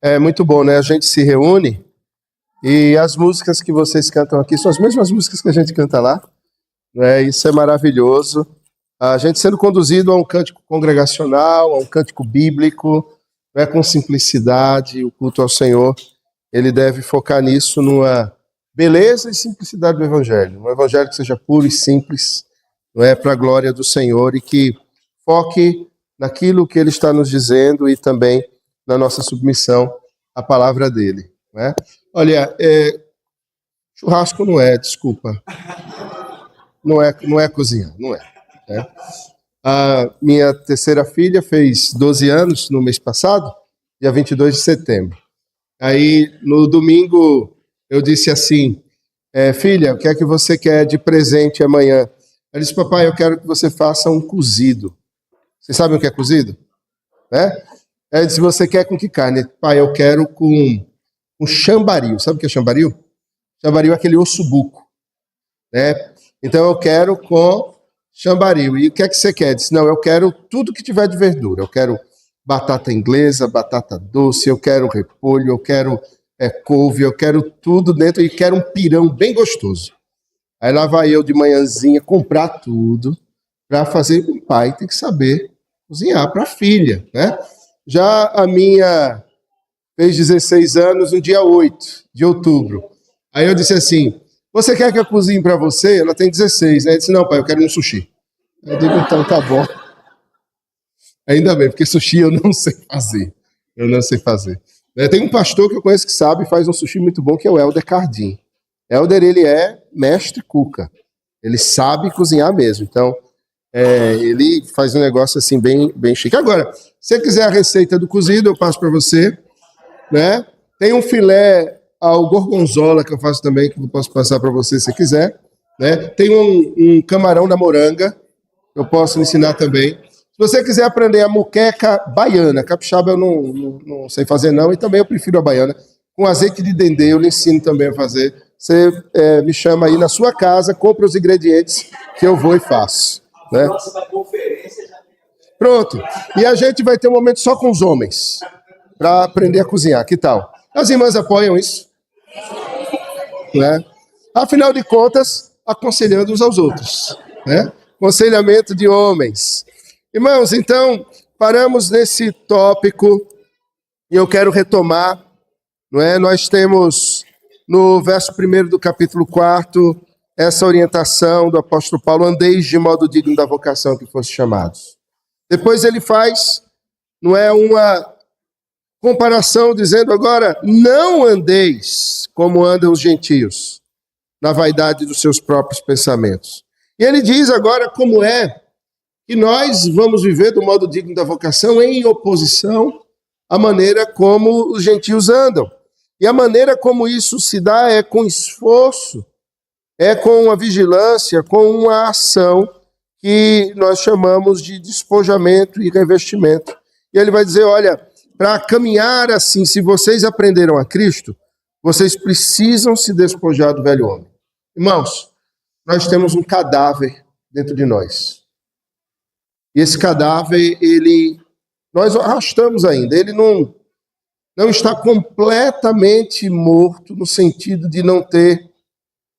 É muito bom, né? A gente se reúne e as músicas que vocês cantam aqui são as mesmas músicas que a gente canta lá, né? Isso é maravilhoso. A gente sendo conduzido a um cântico congregacional, a um cântico bíblico, né? Com simplicidade, o culto ao Senhor, ele deve focar nisso, numa beleza e simplicidade do Evangelho. Um Evangelho que seja puro e simples, não é, para a glória do Senhor e que foque naquilo que Ele está nos dizendo e também na nossa submissão à palavra dele. Né? Olha, churrasco não é, desculpa. Não é cozinhar, não é. Né? A minha terceira filha fez 12 anos no mês passado, dia 22 de setembro. Aí, no domingo, eu disse assim, filha, o que é que você quer de presente amanhã? Ela disse, papai, eu quero que você faça um cozido. Vocês sabem o que é cozido? Né? Ela disse, você quer com que carne? Pai, eu quero com chambaril. Sabe o que é chambaril? Chambaril é aquele osso buco. Né? Então, eu quero com chambaril. E o que é que você quer? Disse, não, eu quero tudo que tiver de verdura. Eu quero batata inglesa, batata doce, eu quero repolho, eu quero couve, eu quero tudo dentro e quero um pirão bem gostoso. Aí lá vai eu de manhãzinha comprar tudo para fazer. O pai tem que saber cozinhar para a filha, né? Já a minha fez 16 anos no dia 8 de outubro. Aí eu disse assim, você quer que eu cozinhe para você? Ela tem 16, né? Ele disse, não, pai, eu quero um sushi. Eu digo, então tá bom. Ainda bem, porque sushi eu não sei fazer. Eu não sei fazer. Tem um pastor que eu conheço que sabe e faz um sushi muito bom, que é o Helder Cardim. Helder, ele é mestre cuca. Ele sabe cozinhar mesmo. Então, ele faz um negócio assim bem chique. Agora, se você quiser a receita do cozido, eu passo para você. Né? Tem um filé ao gorgonzola que eu faço também, que eu posso passar para você se você quiser. Né? Tem um camarão na moranga, eu posso ensinar também. Se você quiser aprender a moqueca baiana, capixaba eu não sei fazer não, e também eu prefiro a baiana. Com azeite de dendê eu lhe ensino também a fazer. Você me chama aí na sua casa, compra os ingredientes que eu vou e faço. Né? Pronto. E a gente vai ter um momento só com os homens, para aprender a cozinhar. Que tal? As irmãs apoiam isso? Né? Afinal de contas, aconselhando uns aos outros. Né? Aconselhamento de homens. Irmãos, então, paramos nesse tópico e eu quero retomar, não é? Nós temos no verso 1 do capítulo 4 essa orientação do apóstolo Paulo, andeis de modo digno da vocação que fosse chamados. Depois ele faz, não é, uma comparação dizendo agora, não andeis como andam os gentios, na vaidade dos seus próprios pensamentos. E ele diz agora como é que nós vamos viver do modo digno da vocação em oposição à maneira como os gentios andam. E a maneira como isso se dá é com esforço, é com uma vigilância, com uma ação que nós chamamos de despojamento e revestimento. E ele vai dizer, olha, para caminhar assim, se vocês aprenderam a Cristo, vocês precisam se despojar do velho homem. Irmãos, nós temos um cadáver dentro de nós. E esse cadáver, nós arrastamos ainda, ele não está completamente morto, no sentido de não ter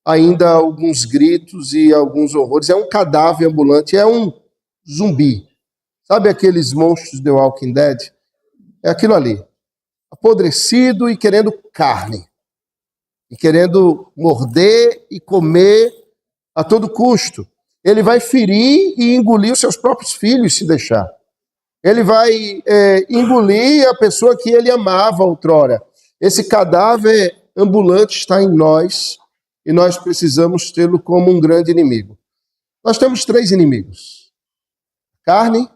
ainda alguns gritos e alguns horrores. É um cadáver ambulante, é um zumbi. Sabe aqueles monstros de The Walking Dead? É aquilo ali, apodrecido e querendo carne. E querendo morder e comer a todo custo. Ele vai ferir e engolir os seus próprios filhos, se deixar. Ele vai engolir a pessoa que ele amava outrora. Esse cadáver ambulante está em nós e nós precisamos tê-lo como um grande inimigo. Nós temos 3 inimigos. A carne,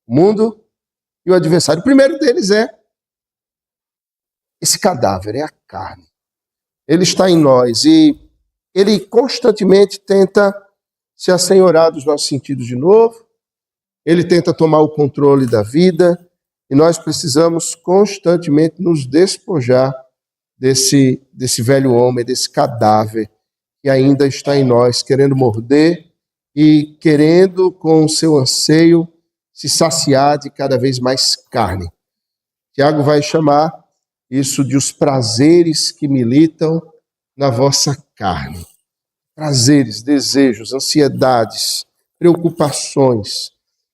o mundo e o adversário. O primeiro deles é esse cadáver, é a carne. Ele está em nós e ele constantemente tenta se assenhorar dos nossos sentidos de novo, ele tenta tomar o controle da vida e nós precisamos constantemente nos despojar desse velho homem, desse cadáver que ainda está em nós, querendo morder e querendo, com o seu anseio, se saciar de cada vez mais carne. Tiago vai chamar isso de os prazeres que militam na vossa carne. Prazeres, desejos, ansiedades, preocupações,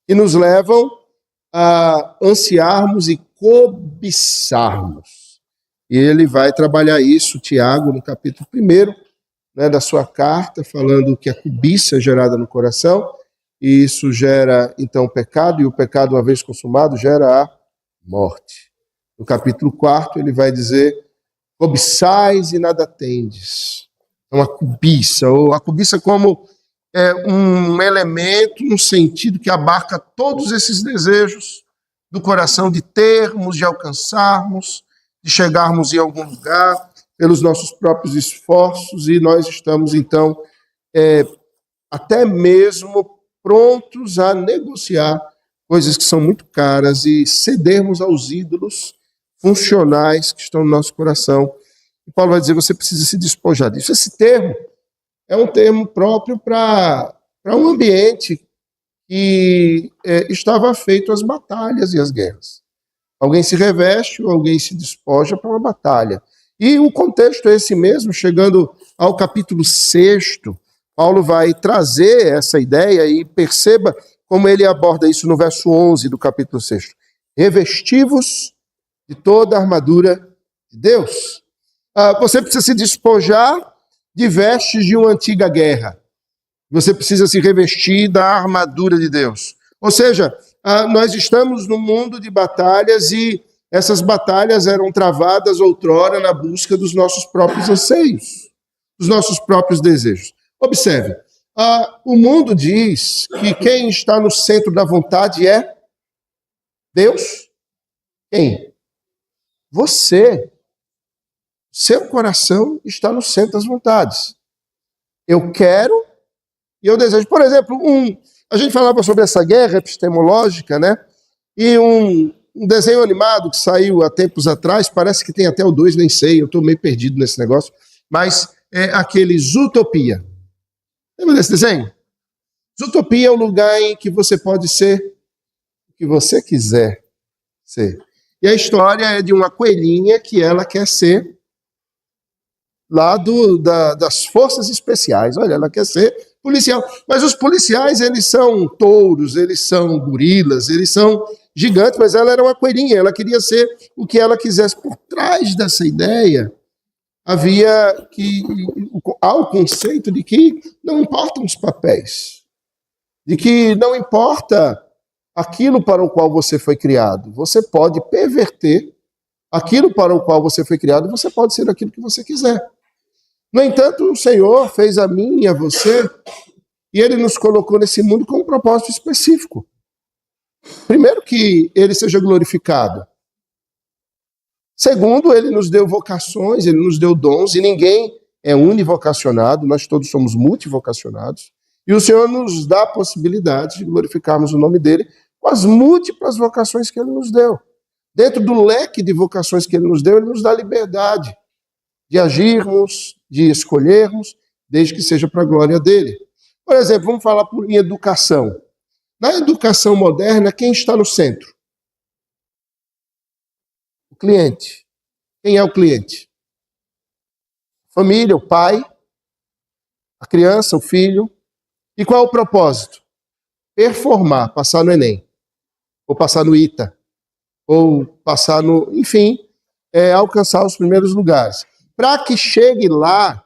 que nos levam a ansiarmos e cobiçarmos. E ele vai trabalhar isso, Tiago, no capítulo 1, da sua carta, falando que a cobiça é gerada no coração, e isso gera, então, pecado, e o pecado, uma vez consumado, gera a morte. No capítulo 4, ele vai dizer, cobiçais e nada tendes. É uma cobiça, ou a cobiça como um elemento, um sentido que abarca todos esses desejos do coração de termos, de alcançarmos, de chegarmos em algum lugar pelos nossos próprios esforços, e nós estamos, então, até mesmo prontos a negociar coisas que são muito caras e cedermos aos ídolos funcionais que estão no nosso coração. E Paulo vai dizer, você precisa se despojar disso. Esse termo é um termo próprio para um ambiente que estava feito às batalhas e às guerras. Alguém se reveste ou alguém se despoja para uma batalha. E o contexto é esse mesmo, chegando ao capítulo 6, Paulo vai trazer essa ideia e perceba como ele aborda isso no verso 11 do capítulo 6. Revestivos de toda a armadura de Deus. Você precisa se despojar de vestes de uma antiga guerra. Você precisa se revestir da armadura de Deus. Ou seja, nós estamos num mundo de batalhas e essas batalhas eram travadas outrora na busca dos nossos próprios anseios, dos nossos próprios desejos. Observe, o mundo diz que quem está no centro da vontade é Deus. Quem? Você. Seu coração está no centro das vontades. Eu quero e eu desejo. Por exemplo, a gente falava sobre essa guerra epistemológica, né? E um desenho animado que saiu há tempos atrás, parece que tem até o 2, nem sei, eu estou meio perdido nesse negócio, mas é aquele Zootopia. Lembra desse desenho? Zootopia é o lugar em que você pode ser o que você quiser ser. E a história é de uma coelhinha que ela quer ser lá das forças especiais. Olha, ela quer ser policial. Mas os policiais, eles são touros, eles são gorilas, eles são gigantes, mas ela era uma coelhinha, ela queria ser o que ela quisesse. Por trás dessa ideia, há o conceito de que não importam os papéis, de que não importa aquilo para o qual você foi criado. Você pode perverter aquilo para o qual você foi criado, você pode ser aquilo que você quiser. No entanto, o Senhor fez a mim e a você, e Ele nos colocou nesse mundo com um propósito específico. Primeiro, que Ele seja glorificado. Segundo, Ele nos deu vocações, Ele nos deu dons, e ninguém é univocacionado, nós todos somos multivocacionados, e o Senhor nos dá a possibilidade de glorificarmos o nome dEle com as múltiplas vocações que Ele nos deu. Dentro do leque de vocações que Ele nos deu, Ele nos dá liberdade de agirmos, de escolhermos, desde que seja para a glória dEle. Por exemplo, vamos falar em educação. Na educação moderna, quem está no centro? O cliente. Quem é o cliente? Família, o pai, a criança, o filho. E qual é o propósito? Performar, passar no Enem, ou passar no ITA, ou passar no... Enfim, alcançar os primeiros lugares. Para que chegue lá,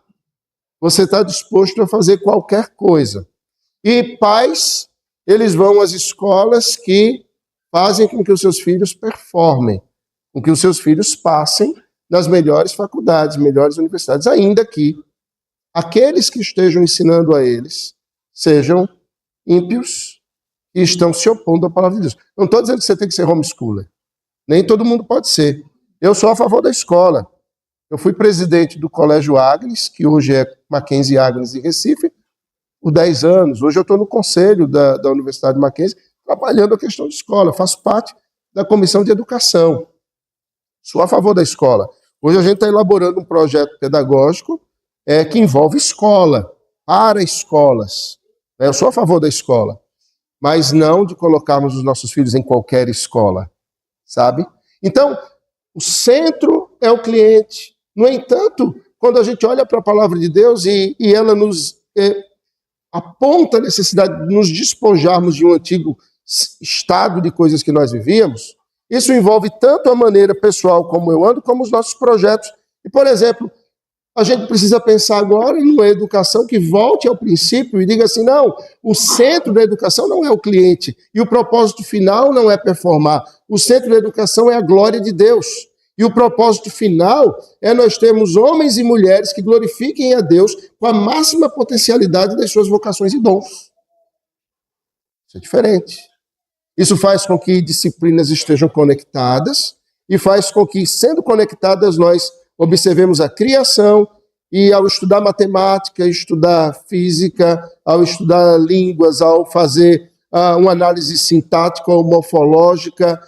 você está disposto a fazer qualquer coisa. E pais, eles vão às escolas que fazem com que os seus filhos performem, com que os seus filhos passem nas melhores faculdades, melhores universidades, ainda que aqueles que estejam ensinando a eles sejam ímpios e estão se opondo à palavra de Deus. Não estou dizendo que você tem que ser homeschooler. Nem todo mundo pode ser. Eu sou a favor da escola. Eu fui presidente do Colégio Agnes, que hoje é Mackenzie Agnes em Recife, por 10 anos. Hoje eu estou no conselho da Universidade Mackenzie, trabalhando a questão de escola. Faço parte da comissão de educação. Sou a favor da escola. Hoje a gente está elaborando um projeto pedagógico que envolve escola, para escolas. Eu sou a favor da escola, mas não de colocarmos os nossos filhos em qualquer escola, sabe? Então, o centro é o cliente. No entanto, quando a gente olha para a palavra de Deus e ela nos aponta a necessidade de nos despojarmos de um antigo estado de coisas que nós vivíamos, isso envolve tanto a maneira pessoal como eu ando, como os nossos projetos. E, por exemplo, a gente precisa pensar agora numa educação que volte ao princípio e diga assim, não, o centro da educação não é o cliente e o propósito final não é performar. O centro da educação é a glória de Deus. E o propósito final é nós termos homens e mulheres que glorifiquem a Deus com a máxima potencialidade das suas vocações e dons. Isso é diferente. Isso faz com que disciplinas estejam conectadas e faz com que, sendo conectadas, nós observemos a criação e, ao estudar matemática, estudar física, ao estudar línguas, ao fazer uma análise sintática ou morfológica,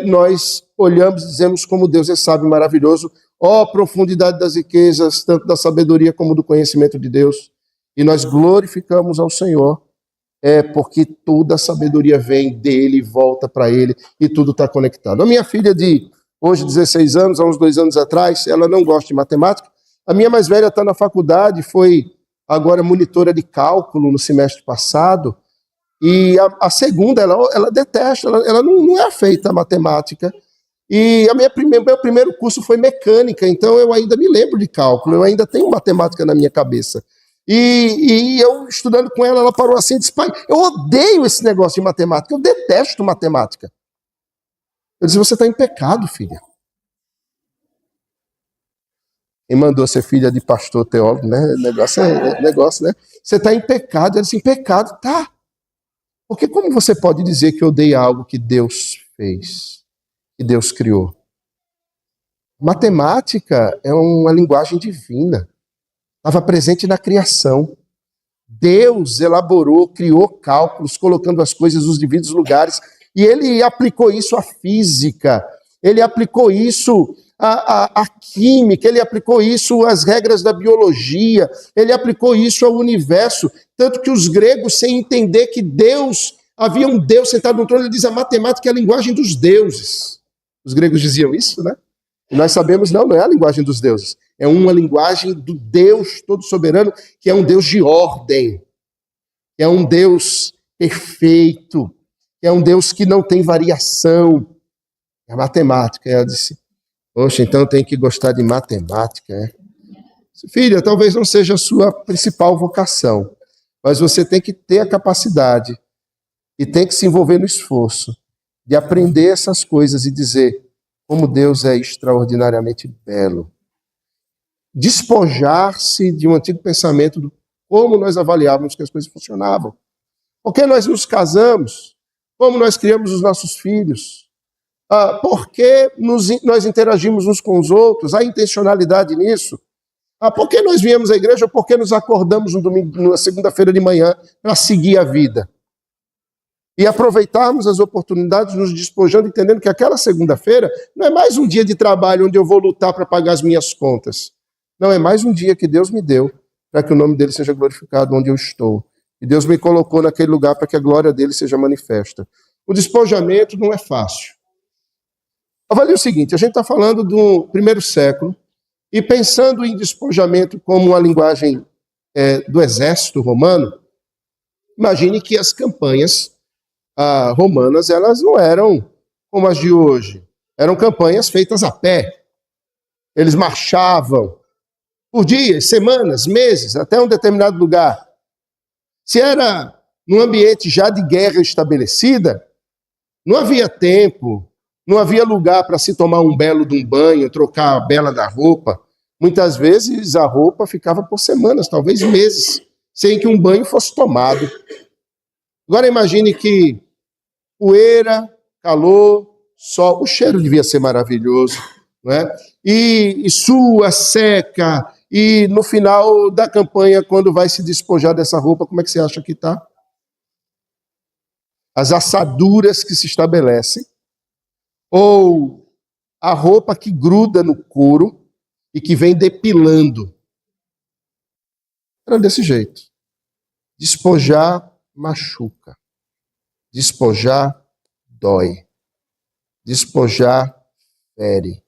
nós olhamos e dizemos como Deus é sábio e maravilhoso, ó profundidade das riquezas, tanto da sabedoria como do conhecimento de Deus. E nós glorificamos ao Senhor, porque toda a sabedoria vem dele, volta para ele, e tudo está conectado. A minha filha de hoje, 16 anos, há uns 2 anos atrás, ela não gosta de matemática. A minha mais velha está na faculdade, foi agora monitora de cálculo no semestre passado, e a segunda, ela detesta, ela não é afeita à matemática. E meu primeiro curso foi mecânica, então eu ainda me lembro de cálculo, eu ainda tenho matemática na minha cabeça. E eu, estudando com ela, ela parou assim e disse, pai, eu odeio esse negócio de matemática, eu detesto matemática. Eu disse, você está em pecado, filha. Quem mandou ser filha de pastor teólogo, né? Negócio, né? Você está em pecado. Ela disse, em pecado, tá. Porque como você pode dizer que eu odeio algo que Deus fez, que Deus criou? Matemática é uma linguagem divina. Estava presente na criação. Deus elaborou, criou cálculos, colocando as coisas nos devidos lugares. E ele aplicou isso à física, ele aplicou isso à química, ele aplicou isso às regras da biologia, ele aplicou isso ao universo. Tanto que os gregos, sem entender que havia um Deus sentado no trono, ele diz a matemática é a linguagem dos deuses. Os gregos diziam isso, né? E nós sabemos, não é a linguagem dos deuses. É uma linguagem do Deus todo soberano, que é um Deus de ordem, que é um Deus perfeito, é um Deus que não tem variação. É a matemática. Ela disse, poxa, então tem que gostar de matemática. Filha, talvez não seja a sua principal vocação, mas você tem que ter a capacidade e tem que se envolver no esforço de aprender essas coisas e dizer como Deus é extraordinariamente belo. Despojar-se de um antigo pensamento do como nós avaliávamos que as coisas funcionavam. Porque nós nos casamos, como nós criamos os nossos filhos, por que nós interagimos uns com os outros, há intencionalidade nisso. Por que nós viemos à igreja ou por que nos acordamos no domingo, na segunda-feira de manhã para seguir a vida. E aproveitarmos as oportunidades, nos despojando, entendendo que aquela segunda-feira não é mais um dia de trabalho onde eu vou lutar para pagar as minhas contas. Não, é mais um dia que Deus me deu para que o nome dele seja glorificado onde eu estou. E Deus me colocou naquele lugar para que a glória dele seja manifesta. O despojamento não é fácil. Avalie o seguinte, a gente está falando do primeiro século e pensando em despojamento como uma linguagem do exército romano, imagine que as campanhas romanas, elas não eram como as de hoje. Eram campanhas feitas a pé. Eles marchavam por dias, semanas, meses, até um determinado lugar. Se era num ambiente já de guerra estabelecida, não havia tempo, não havia lugar para se tomar um belo de um banho, trocar a bela da roupa. Muitas vezes a roupa ficava por semanas, talvez meses, sem que um banho fosse tomado. Agora imagine que poeira, calor, sol, o cheiro devia ser maravilhoso, não é? E sua, seca, e no final da campanha, quando vai se despojar dessa roupa, como é que você acha que está? As assaduras que se estabelecem, ou a roupa que gruda no couro e que vem depilando. Era desse jeito. Despojar machuca. Despojar dói. Despojar fere.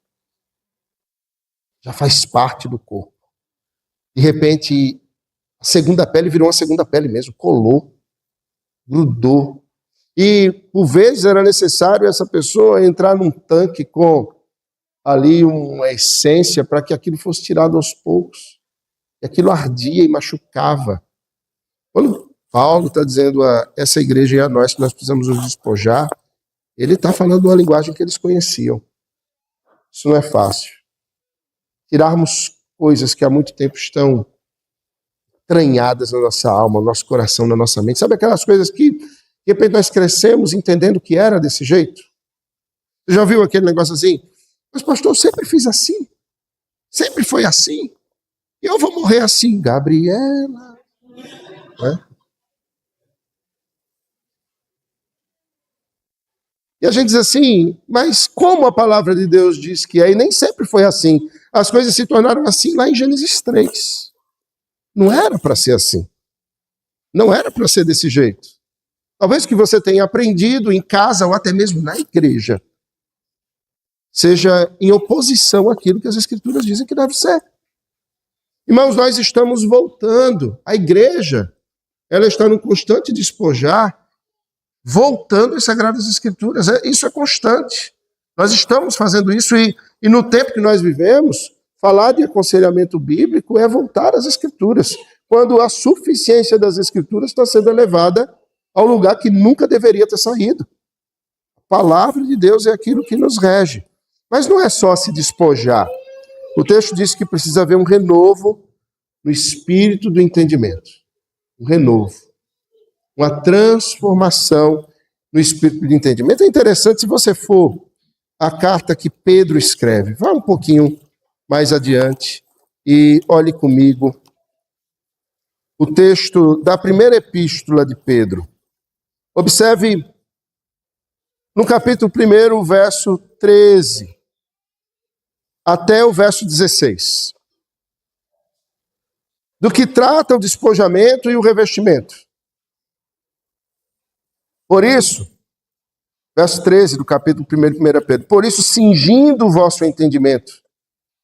Já faz parte do corpo. De repente, a segunda pele virou uma segunda pele mesmo, colou, grudou. E, por vezes, era necessário essa pessoa entrar num tanque com ali uma essência para que aquilo fosse tirado aos poucos. E aquilo ardia e machucava. Quando Paulo está dizendo a essa igreja e a nós que nós precisamos nos despojar, ele está falando uma linguagem que eles conheciam. Isso não é fácil. Tirarmos coisas que há muito tempo estão entranhadas na nossa alma, no nosso coração, na nossa mente. Sabe aquelas coisas que, de repente, nós crescemos entendendo que era desse jeito? Você já viu aquele negócio assim? Mas, pastor, eu sempre fiz assim. Sempre foi assim. E eu vou morrer assim. Gabriela. E a gente diz assim, mas como a palavra de Deus diz que é? E nem sempre foi assim. As coisas se tornaram assim lá em Gênesis 3. Não era para ser assim. Não era para ser desse jeito. Talvez que você tenha aprendido em casa ou até mesmo na igreja seja em oposição àquilo que as Escrituras dizem que deve ser. Irmãos, nós estamos voltando. A igreja, ela está num constante despojar, voltando às Sagradas Escrituras. Isso é constante. Nós estamos fazendo isso e no tempo que nós vivemos, falar de aconselhamento bíblico é voltar às Escrituras, quando a suficiência das Escrituras está sendo elevada ao lugar que nunca deveria ter saído. A palavra de Deus é aquilo que nos rege. Mas não é só se despojar. O texto diz que precisa haver um renovo no espírito do entendimento. Um renovo. Uma transformação no espírito de entendimento. É interessante, se você for a carta que Pedro escreve, vá um pouquinho mais adiante e olhe comigo o texto da primeira epístola de Pedro. Observe no capítulo 1, verso 13, até o verso 16. Do que trata o despojamento e o revestimento. Por isso, verso 13 do capítulo 1 de 1 Pedro, por isso, cingindo o vosso entendimento,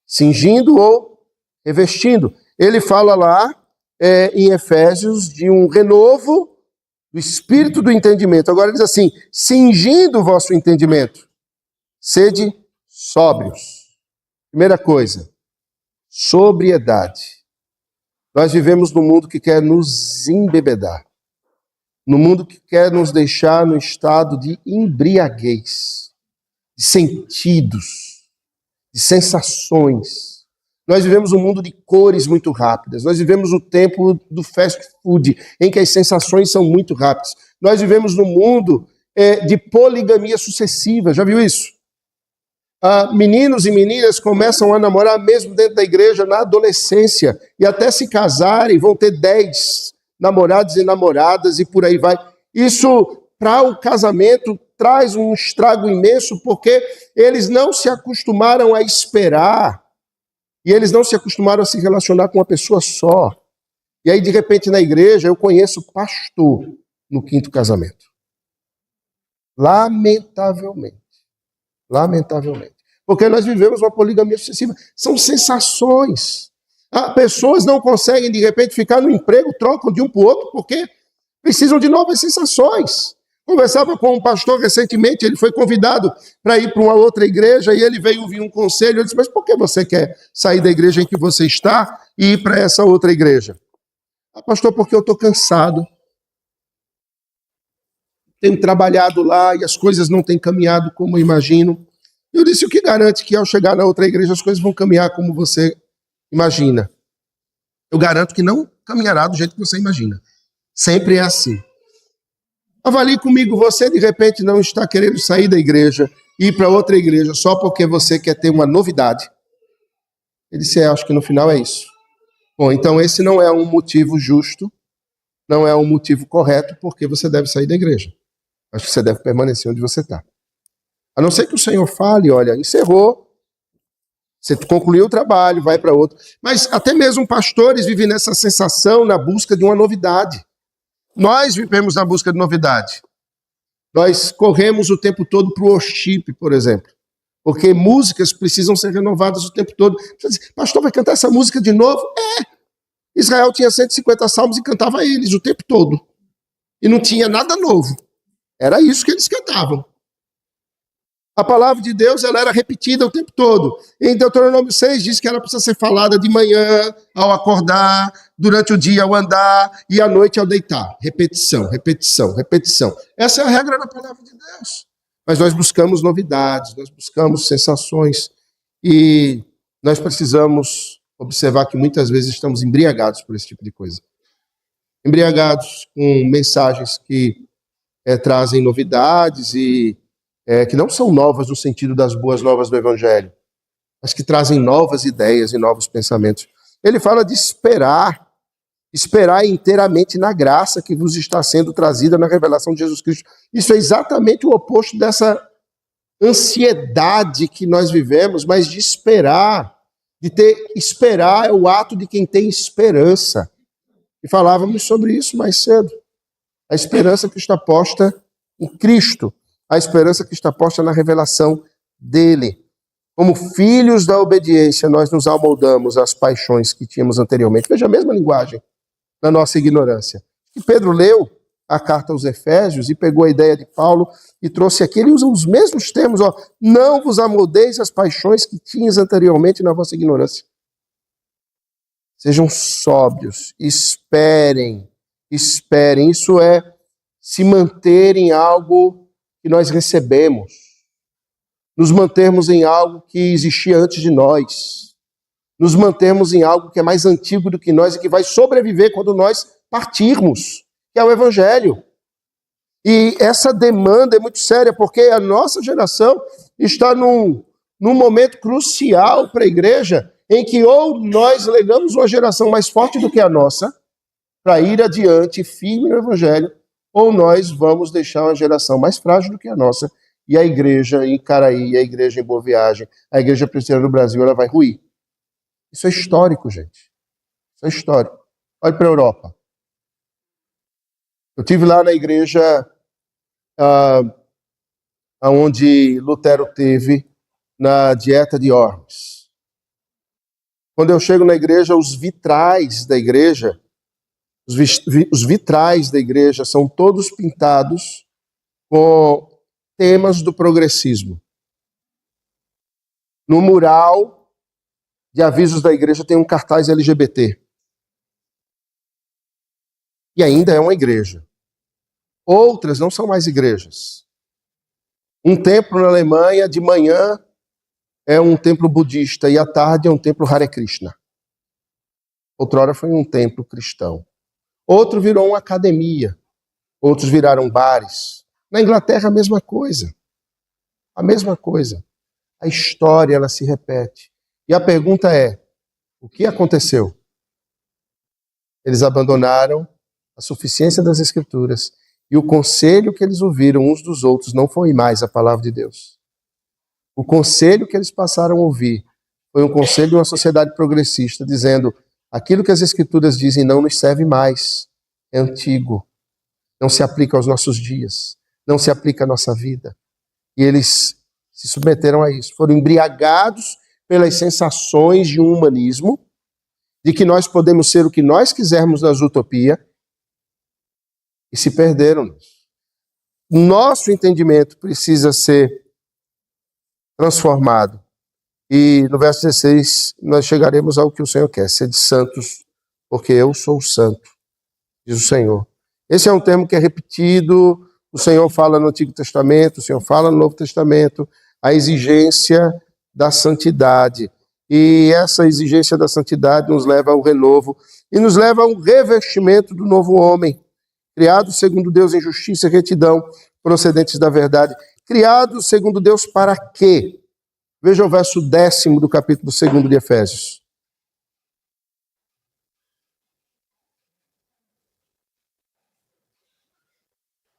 cingindo ou revestindo. Ele fala lá em Efésios de um renovo do espírito do entendimento. Agora ele diz assim, cingindo o vosso entendimento, sede sóbrios. Primeira coisa, sobriedade. Nós vivemos num mundo que quer nos embebedar. No mundo que quer nos deixar no estado de embriaguez, de sentidos, de sensações. Nós vivemos um mundo de cores muito rápidas. Nós vivemos o tempo do fast food, em que as sensações são muito rápidas. Nós vivemos num mundo de poligamia sucessiva. Já viu isso? Meninos e meninas começam a namorar mesmo dentro da igreja na adolescência e até se casarem, vão ter 10 namorados e namoradas e por aí vai. Isso, para o casamento, traz um estrago imenso porque eles não se acostumaram a esperar e eles não se acostumaram a se relacionar com uma pessoa só. E aí, de repente, na igreja, eu conheço pastor no 5º casamento. Lamentavelmente. Porque nós vivemos uma poligamia sucessiva. São sensações. Pessoas não conseguem, de repente, ficar no emprego, trocam de um para o outro, porque precisam de novas sensações. Conversava com um pastor recentemente, ele foi convidado para ir para uma outra igreja, e ele veio ouvir um conselho, eu disse, mas por que você quer sair da igreja em que você está e ir para essa outra igreja? Pastor, porque eu estou cansado. Tenho trabalhado lá e as coisas não têm caminhado como eu imagino. Eu disse, o que garante que ao chegar na outra igreja as coisas vão caminhar como você imagina? Eu garanto que não caminhará do jeito que você imagina. Sempre é assim. Avalie comigo, você de repente não está querendo sair da igreja e ir para outra igreja só porque você quer ter uma novidade. Ele disse, acho que no final é isso. Bom, então esse não é um motivo justo, não é um motivo correto porque você deve sair da igreja. Acho que você deve permanecer onde você está. A não ser que o Senhor fale, olha, encerrou, você concluiu o trabalho, vai para outro. Mas até mesmo pastores vivem nessa sensação, na busca de uma novidade. Nós vivemos na busca de novidade. Nós corremos o tempo todo para o worship, por exemplo. Porque músicas precisam ser renovadas o tempo todo. Pastor, vai cantar essa música de novo? Israel tinha 150 salmos e cantava eles o tempo todo. E não tinha nada novo. Era isso que eles cantavam. A palavra de Deus, ela era repetida o tempo todo. Em Deuteronômio 6 diz que ela precisa ser falada de manhã, ao acordar, durante o dia ao andar e à noite ao deitar. Repetição, repetição, repetição. Essa é a regra da palavra de Deus. Mas nós buscamos novidades, nós buscamos sensações e nós precisamos observar que muitas vezes estamos embriagados por esse tipo de coisa. Embriagados com mensagens que trazem novidades e que não são novas no sentido das boas novas do Evangelho, mas que trazem novas ideias e novos pensamentos. Ele fala de esperar inteiramente na graça que vos está sendo trazida na revelação de Jesus Cristo. Isso é exatamente o oposto dessa ansiedade que nós vivemos, mas de esperar, esperar é o ato de quem tem esperança. E falávamos sobre isso mais cedo. A esperança que está posta em Cristo. A esperança que está posta na revelação dele. Como filhos da obediência, nós nos amoldamos às paixões que tínhamos anteriormente. Veja a mesma linguagem da nossa ignorância. E Pedro leu a carta aos Efésios e pegou a ideia de Paulo e trouxe aqui. Ele usa os mesmos termos. Não vos amoldeis às paixões que tinhas anteriormente na vossa ignorância. Sejam sóbrios, esperem. Isso é se manter em algo que nós recebemos, nos mantermos em algo que existia antes de nós, nos mantermos em algo que é mais antigo do que nós e que vai sobreviver quando nós partirmos, que é o Evangelho. E essa demanda é muito séria, porque a nossa geração está num momento crucial para a igreja, em que ou nós legamos uma geração mais forte do que a nossa, para ir adiante firme no Evangelho, ou nós vamos deixar uma geração mais frágil do que a nossa, e a igreja em Caraí, a igreja em Boa Viagem, a igreja presbiteriana do Brasil, ela vai ruir. Isso é histórico, gente. Isso é histórico. Olha para a Europa. Eu estive lá na igreja onde Lutero teve na Dieta de Worms. Quando eu chego na igreja, os vitrais da igreja, os vitrais da igreja são todos pintados com temas do progressismo. No mural de avisos da igreja tem um cartaz LGBT. E ainda é uma igreja. Outras não são mais igrejas. Um templo na Alemanha, de manhã, é um templo budista e à tarde é um templo Hare Krishna. Outrora foi um templo cristão. Outro virou uma academia. Outros viraram bares. Na Inglaterra, a mesma coisa. A mesma coisa. A história, ela se repete. E a pergunta é, o que aconteceu? Eles abandonaram a suficiência das Escrituras e o conselho que eles ouviram uns dos outros não foi mais a palavra de Deus. O conselho que eles passaram a ouvir foi um conselho de uma sociedade progressista, dizendo: aquilo que as Escrituras dizem não nos serve mais, é antigo, não se aplica aos nossos dias, não se aplica à nossa vida. E eles se submeteram a isso, foram embriagados pelas sensações de um humanismo, de que nós podemos ser o que nós quisermos nas utopias, e se perderam nisso. Nosso entendimento precisa ser transformado. E no verso 16, nós chegaremos ao que o Senhor quer, ser de santos, porque eu sou santo, diz o Senhor. Esse é um termo que é repetido, o Senhor fala no Antigo Testamento, o Senhor fala no Novo Testamento, a exigência da santidade. E essa exigência da santidade nos leva ao renovo e nos leva ao revestimento do novo homem, criado segundo Deus em justiça e retidão, procedentes da verdade. Criado segundo Deus para quê? Veja o verso 10º do capítulo 2 de Efésios.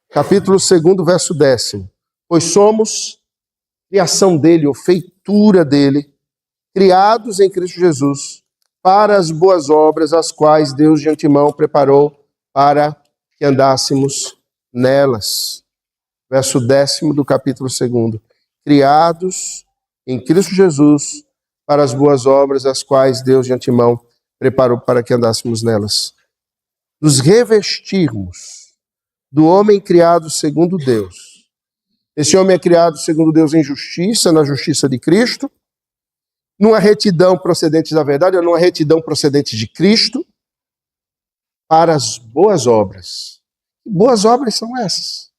Capítulo 2, verso 10º. Pois somos criação dele, ou feitura dele, criados em Cristo Jesus, para as boas obras, as quais Deus de antemão preparou para que andássemos nelas. Verso 10º do capítulo 2. Criados em Cristo Jesus para as boas obras, as quais Deus de antemão preparou para que andássemos nelas. Nos revestirmos do homem criado segundo Deus. Esse homem é criado segundo Deus em justiça, na justiça de Cristo, numa retidão procedente da verdade, ou numa retidão procedente de Cristo, para as boas obras. Boas obras são essas.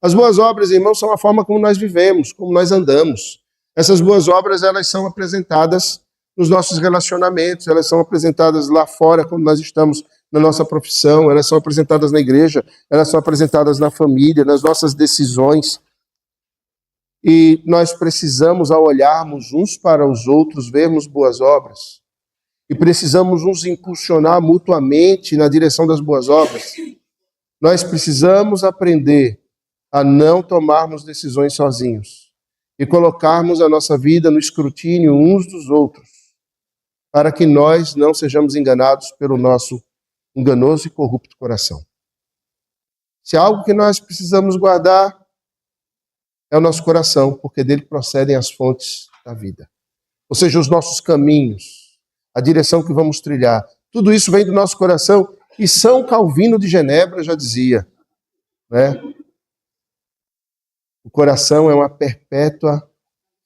As boas obras, irmãos, são a forma como nós vivemos, como nós andamos. Essas boas obras, elas são apresentadas nos nossos relacionamentos, elas são apresentadas lá fora, quando nós estamos na nossa profissão, elas são apresentadas na igreja, elas são apresentadas na família, nas nossas decisões. E nós precisamos, ao olharmos uns para os outros, vermos boas obras. E precisamos nos impulsionar mutuamente na direção das boas obras. Nós precisamos aprender a não tomarmos decisões sozinhos e colocarmos a nossa vida no escrutínio uns dos outros, para que nós não sejamos enganados pelo nosso enganoso e corrupto coração. Se há algo que nós precisamos guardar, é o nosso coração, porque dele procedem as fontes da vida. Ou seja, os nossos caminhos, a direção que vamos trilhar, tudo isso vem do nosso coração. E São Calvino de Genebra já dizia, né? O coração é uma perpétua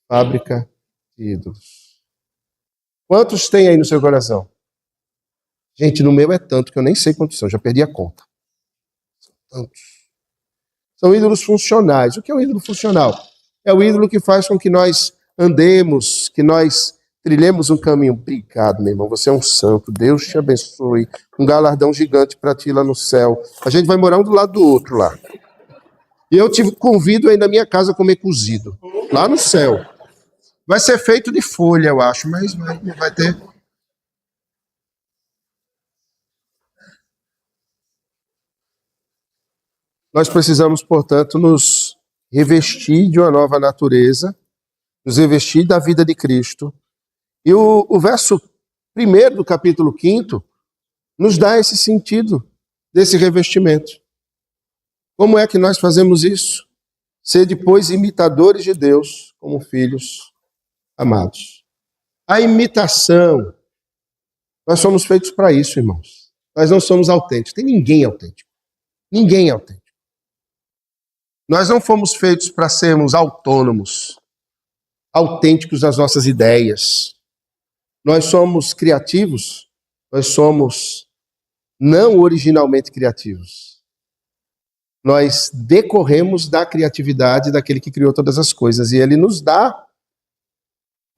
fábrica de ídolos. Quantos tem aí no seu coração? Gente, no meu é tanto que eu nem sei quantos são, já perdi a conta. São tantos. São ídolos funcionais. O que é um ídolo funcional? É o ídolo que faz com que nós andemos, que nós trilhemos um caminho. Obrigado, meu irmão, você é um santo, Deus te abençoe. Um galardão gigante para ti lá no céu. A gente vai morar um do lado do outro lá. E eu te convido aí na minha casa a comer cozido, lá no céu. Vai ser feito de folha, eu acho, mas não vai ter. Nós precisamos, portanto, nos revestir de uma nova natureza, nos revestir da vida de Cristo. E o verso 1 do capítulo 5 nos dá esse sentido desse revestimento. Como é que nós fazemos isso? Ser depois imitadores de Deus como filhos amados. A imitação, nós somos feitos para isso, irmãos. Nós não somos autênticos. Tem ninguém autêntico. Ninguém é autêntico. Nós não fomos feitos para sermos autônomos, autênticos nas nossas ideias. Nós somos criativos, nós somos não originalmente criativos. Nós decorremos da criatividade daquele que criou todas as coisas. E ele nos dá,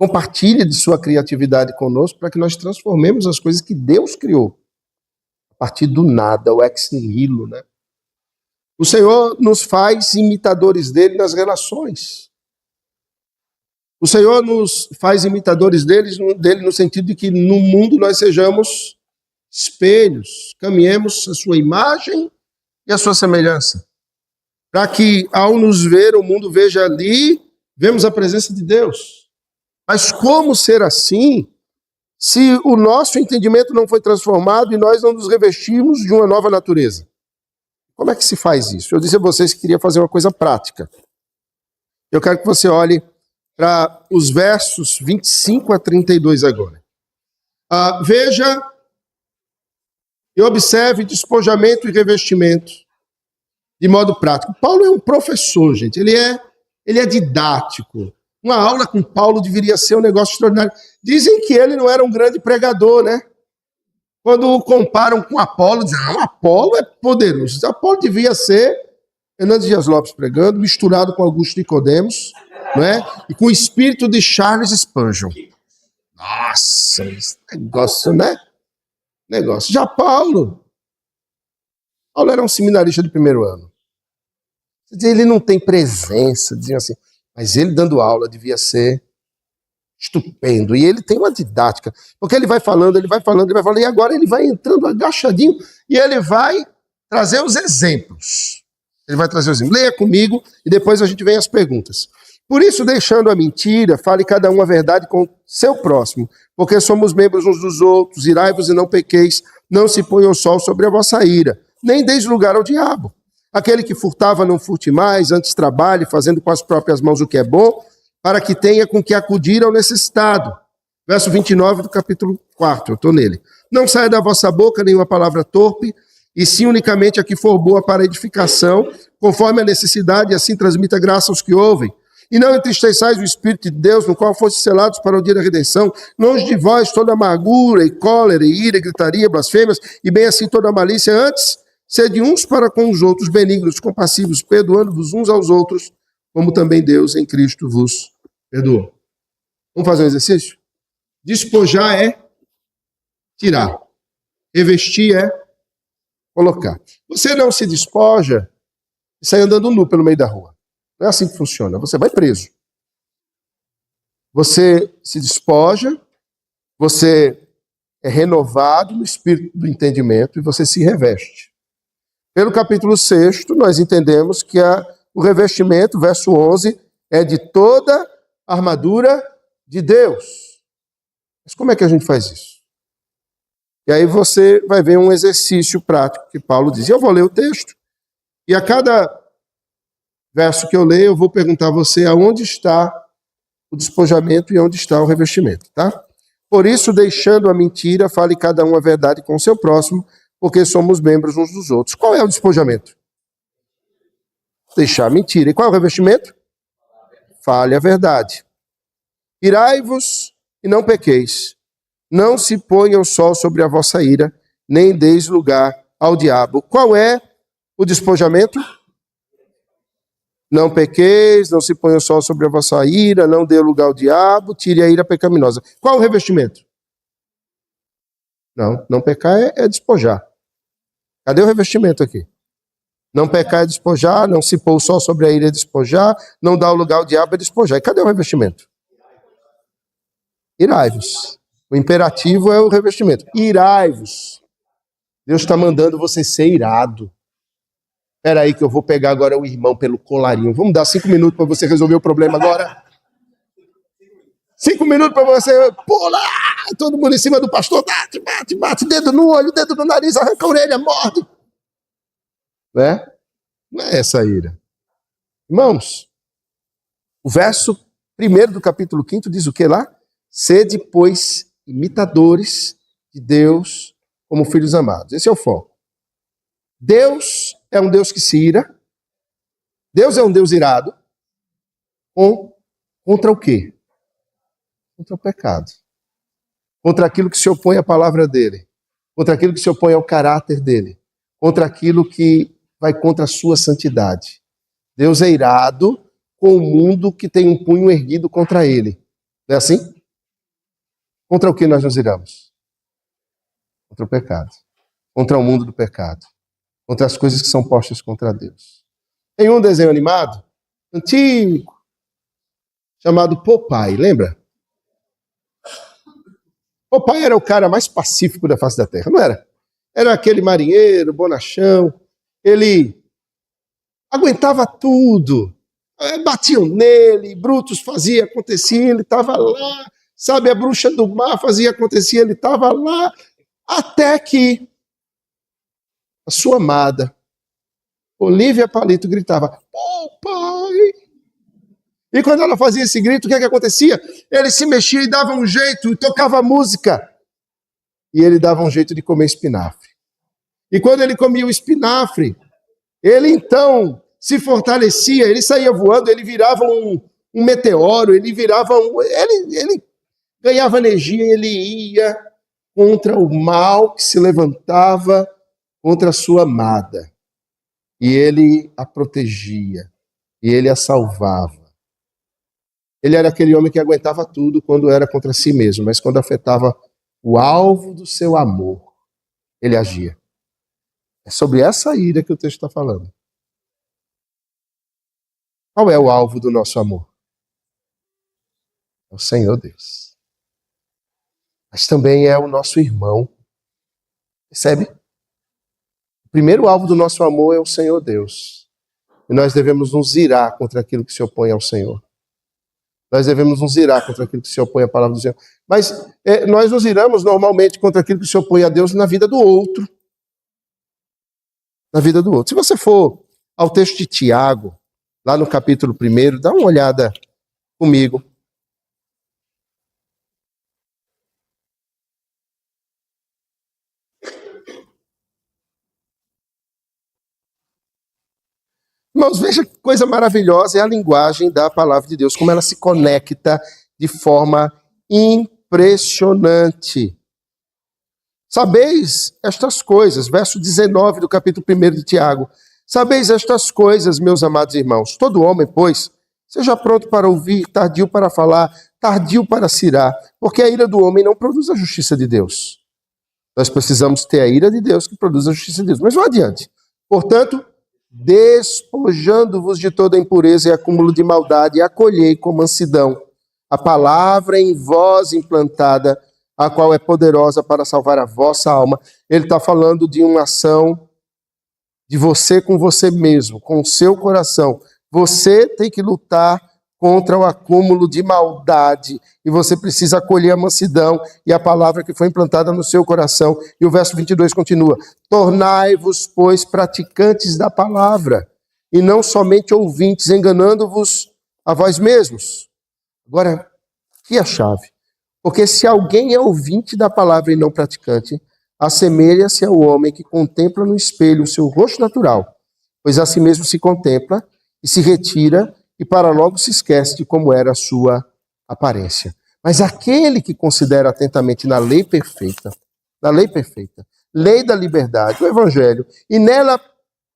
compartilha de sua criatividade conosco para que nós transformemos as coisas que Deus criou. A partir do nada, o ex nihilo, né? O Senhor nos faz imitadores dele nas relações. O Senhor nos faz imitadores dele no sentido de que no mundo nós sejamos espelhos, caminhemos a sua imagem e a sua semelhança. Para que ao nos ver, o mundo veja ali, vemos a presença de Deus. Mas como ser assim, se o nosso entendimento não foi transformado e nós não nos revestimos de uma nova natureza? Como é que se faz isso? Eu disse a vocês que queria fazer uma coisa prática. Eu quero que você olhe para os versos 25 a 32 agora. Veja e observe despojamento e revestimento de modo prático. Paulo é um professor, gente. Ele é didático. Uma aula com Paulo deveria ser um negócio extraordinário. Dizem que ele não era um grande pregador, né? Quando o comparam com Apolo, dizem, Apolo é poderoso. Apolo devia ser Hernandes Dias Lopes pregando, misturado com Augusto Nicodemos, não é? E com o espírito de Charles Spurgeon. Nossa, esse negócio, né? Negócio. Já Paulo era um seminarista de primeiro ano. Ele não tem presença, diziam assim, mas ele dando aula devia ser estupendo. E ele tem uma didática, porque ele vai falando, e agora ele vai entrando agachadinho e ele vai trazer os exemplos. Leia comigo e depois a gente vem às perguntas. Por isso, deixando a mentira, fale cada um a verdade com seu próximo, porque somos membros uns dos outros, irai-vos e não pequeis, não se ponha o sol sobre a vossa ira, nem deis lugar ao diabo. Aquele que furtava não furte mais, antes trabalhe, fazendo com as próprias mãos o que é bom, para que tenha com que acudir ao necessitado. Verso 29 do capítulo 4, eu estou nele. Não saia da vossa boca nenhuma palavra torpe, e sim unicamente a que for boa para edificação, conforme a necessidade, e assim transmita graça aos que ouvem. E não entristeçais o Espírito de Deus, no qual fostes selados para o dia da redenção. Longe de vós toda amargura, e cólera, e ira, e gritaria, blasfêmias, e bem assim toda malícia. Antes, sede uns para com os outros, benignos, compassivos, perdoando-vos uns aos outros, como também Deus em Cristo vos perdoou. Vamos fazer um exercício? Despojar é tirar. Revestir é colocar. Você não se despoja e sai andando nu pelo meio da rua. Não é assim que funciona. Você vai preso. Você se despoja, você é renovado no espírito do entendimento e você se reveste. Pelo capítulo 6, nós entendemos que o revestimento, verso 11, é de toda a armadura de Deus. Mas como é que a gente faz isso? E aí você vai ver um exercício prático que Paulo diz. Eu vou ler o texto e a cada verso que eu leio, eu vou perguntar a você aonde está o despojamento e onde está o revestimento, tá? Por isso, deixando a mentira, fale cada um a verdade com o seu próximo, porque somos membros uns dos outros. Qual é o despojamento? Deixar a mentira. E qual é o revestimento? Fale a verdade. Irai-vos e não pequeis. Não se ponha o sol sobre a vossa ira, nem deis lugar ao diabo. Qual é o despojamento? Não pequeis, não se ponha o sol sobre a vossa ira, não dê lugar ao diabo, tire a ira pecaminosa. Qual o revestimento? Não pecar é despojar. Cadê o revestimento aqui? Não pecar é despojar, não se pôr o sol sobre a ira é despojar, não dar lugar ao diabo é despojar. E cadê o revestimento? Irai-vos. O imperativo é o revestimento. Irai-vos. Deus está mandando você ser irado. Espera aí que eu vou pegar agora o irmão pelo colarinho. Vamos dar 5 minutos para você resolver o problema agora? 5 minutos para você pular, todo mundo em cima do pastor, bate, dedo no olho, dedo no nariz, arranca a orelha, morde. Né? Não é essa a ira. Irmãos, o verso 1 do capítulo 5 diz o que lá? Sede, pois, imitadores de Deus como filhos amados. Esse é o foco. Deus é um Deus que se ira. Deus é um Deus irado. Contra o quê? Contra o pecado. Contra aquilo que se opõe à palavra dele. Contra aquilo que se opõe ao caráter dele. Contra aquilo que vai contra a sua santidade. Deus é irado com o mundo que tem um punho erguido contra ele. Não é assim? Contra o que nós nos iramos? Contra o pecado. Contra o mundo do pecado. Contra as coisas que são postas contra Deus. Tem um desenho animado, antigo, chamado Popeye, lembra? Popeye era o cara mais pacífico da face da terra, não era? Era aquele marinheiro, bonachão, ele aguentava tudo, batiam nele, Brutus fazia, acontecia, ele estava lá, sabe, a bruxa do mar fazia, acontecia, ele estava lá, até que a sua amada, Olívia Palito, gritava, Popeye! E quando ela fazia esse grito, o que acontecia? Ele se mexia e dava um jeito, e tocava música. E ele dava um jeito de comer espinafre. E quando ele comia o espinafre, ele então se fortalecia, ele saía voando, ele virava um meteoro, ele virava ele ganhava energia, ele ia contra o mal que se levantava contra a sua amada. E ele a protegia, e ele a salvava. Ele era aquele homem que aguentava tudo quando era contra si mesmo, mas quando afetava o alvo do seu amor, ele agia. É sobre essa ira que o texto está falando. Qual é o alvo do nosso amor? É o Senhor Deus. Mas também é o nosso irmão. Percebe? O primeiro alvo do nosso amor é o Senhor Deus. E nós devemos nos irar contra aquilo que se opõe ao Senhor. Nós devemos nos irar contra aquilo que se opõe à palavra do Senhor. Mas nós nos iramos normalmente contra aquilo que se opõe a Deus na vida do outro. Na vida do outro. Se você for ao texto de Tiago, lá no capítulo 1, dá uma olhada comigo. Irmãos, veja que coisa maravilhosa é a linguagem da palavra de Deus, como ela se conecta de forma impressionante. Sabeis estas coisas, verso 19 do capítulo 1 de Tiago. Sabeis estas coisas, meus amados irmãos. Todo homem, pois, seja pronto para ouvir, tardio para falar, tardio para cirar, porque a ira do homem não produz a justiça de Deus. Nós precisamos ter a ira de Deus que produz a justiça de Deus. Mas vamos adiante. Portanto, despojando-vos de toda impureza e acúmulo de maldade, acolhei com mansidão a palavra em vós implantada, a qual é poderosa para salvar a vossa alma. Ele está falando de uma ação de você com você mesmo, com o seu coração. Você tem que lutar contra o acúmulo de maldade e você precisa acolher a mansidão e a palavra que foi implantada no seu coração. E o verso 22 continua: tornai-vos, pois, praticantes da palavra e não somente ouvintes, enganando-vos a vós mesmos. Agora, aqui é a chave. Porque se alguém é ouvinte da palavra e não praticante, assemelha-se ao homem que contempla no espelho o seu rosto natural, pois a si mesmo se contempla e se retira e para logo se esquece de como era a sua aparência. Mas aquele que considera atentamente na lei perfeita, lei da liberdade, o evangelho, e nela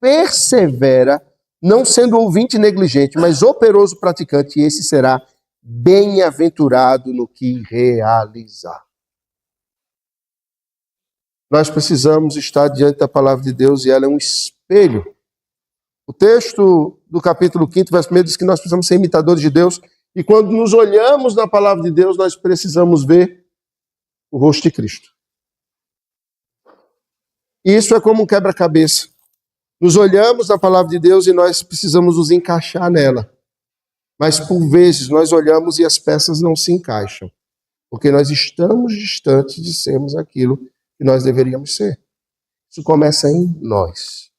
persevera, não sendo ouvinte negligente, mas operoso praticante, esse será bem-aventurado no que realizar. Nós precisamos estar diante da palavra de Deus e ela é um espelho. O texto do capítulo 5, verso 1 diz que nós precisamos ser imitadores de Deus e quando nos olhamos na palavra de Deus, nós precisamos ver o rosto de Cristo. Isso é como um quebra-cabeça. Nos olhamos na palavra de Deus e nós precisamos nos encaixar nela. Mas por vezes nós olhamos e as peças não se encaixam, porque nós estamos distantes de sermos aquilo que nós deveríamos ser. Isso começa em nós.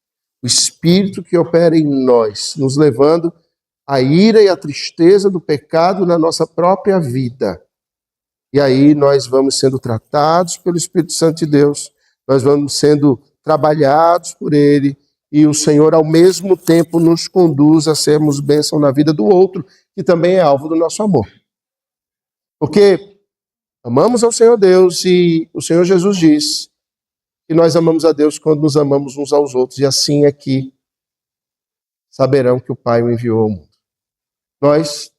O Espírito que opera em nós, nos levando à ira e à tristeza do pecado na nossa própria vida. E aí nós vamos sendo tratados pelo Espírito Santo de Deus, nós vamos sendo trabalhados por Ele, e o Senhor, ao mesmo tempo, nos conduz a sermos bênção na vida do outro, que também é alvo do nosso amor. Porque amamos ao Senhor Deus e o Senhor Jesus diz que nós amamos a Deus quando nos amamos uns aos outros, e assim é que saberão que o Pai o enviou ao mundo. Nós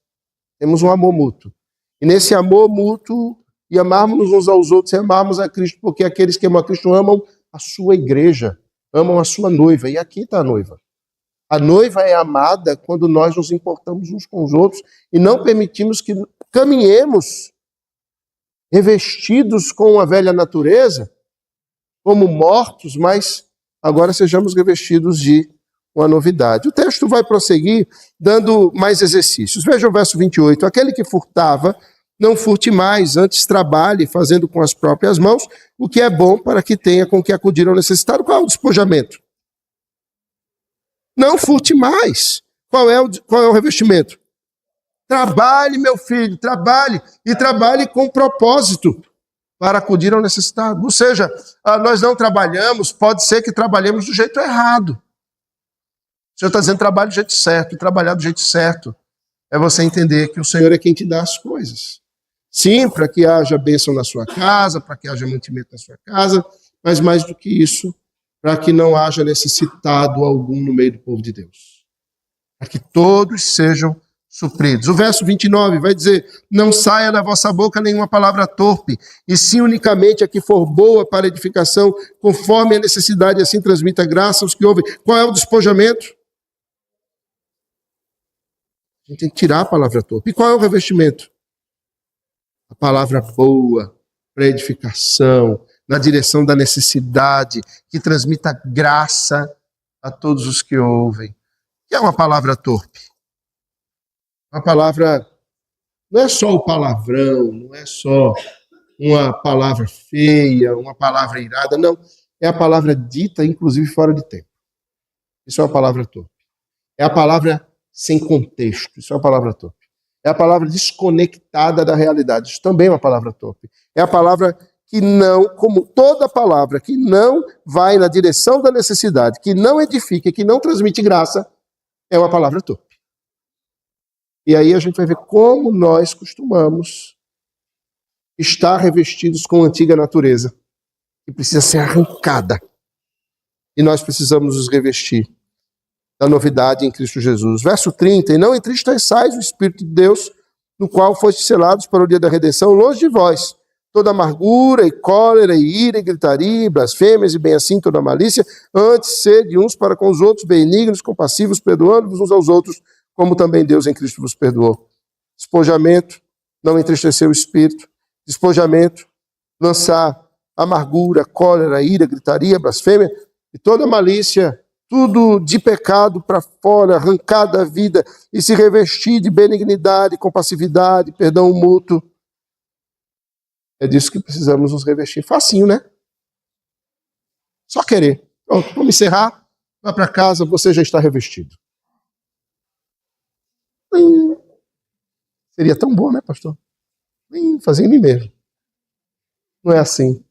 temos um amor mútuo. E nesse amor mútuo, e amarmos uns aos outros, e amarmos a Cristo, porque aqueles que amam a Cristo amam a sua igreja, amam a sua noiva, e aqui está a noiva. A noiva é amada quando nós nos importamos uns com os outros e não permitimos que caminhemos revestidos com a velha natureza, como mortos, mas agora sejamos revestidos de uma novidade. O texto vai prosseguir dando mais exercícios. Veja o verso 28. Aquele que furtava, não furte mais, antes trabalhe, fazendo com as próprias mãos, o que é bom para que tenha com que acudir ao necessitado. Qual é o despojamento? Não furte mais. Qual é o revestimento? Trabalhe, meu filho, trabalhe. E trabalhe com propósito para acudir ao necessitado. Ou seja, nós não trabalhamos, pode ser que trabalhemos do jeito errado. O Senhor está dizendo trabalhe do jeito certo. E trabalhar do jeito certo é você entender que o Senhor é quem te dá as coisas. Sim, para que haja bênção na sua casa, para que haja mantimento na sua casa, mas mais do que isso, para que não haja necessitado algum no meio do povo de Deus. Para que todos sejam supridos. O verso 29 vai dizer: não saia da vossa boca nenhuma palavra torpe, e sim unicamente a que for boa para edificação, conforme a necessidade, assim transmita graça aos que ouvem. Qual é o despojamento? A gente tem que tirar a palavra torpe. E qual é o revestimento? A palavra boa para edificação, na direção da necessidade, que transmita graça a todos os que ouvem. Que é uma palavra torpe? Uma palavra, não é só o palavrão, não é só uma palavra feia, uma palavra irada, não. É a palavra dita, inclusive, fora de tempo. Isso é uma palavra torpe. É a palavra sem contexto. Isso é uma palavra torpe. É a palavra desconectada da realidade. Isso também é uma palavra torpe. É a palavra que não, como toda palavra que não vai na direção da necessidade, que não edifica, que não transmite graça, é uma palavra torpe. E aí a gente vai ver como nós costumamos estar revestidos com a antiga natureza, que precisa ser arrancada. E nós precisamos nos revestir da novidade em Cristo Jesus. Verso 30, e não entristeçais o Espírito de Deus, no qual fostes selados para o dia da redenção, longe de vós. Toda amargura, e cólera, e ira, e gritaria, e blasfêmias, e bem assim toda malícia, antes sede uns para com os outros, benignos, compassivos, perdoando-vos uns aos outros, como também Deus em Cristo vos perdoou. Despojamento, não entristecer o Espírito. Despojamento, lançar amargura, cólera, ira, gritaria, blasfêmia, e toda malícia, tudo de pecado para fora, arrancar da vida, e se revestir de benignidade, compassividade, perdão mútuo. É disso que precisamos nos revestir. Facinho, né? Só querer. Pronto, vamos encerrar. Vá para casa, você já está revestido. Seria tão bom, né, pastor? Fazer em mim mesmo. Não é assim.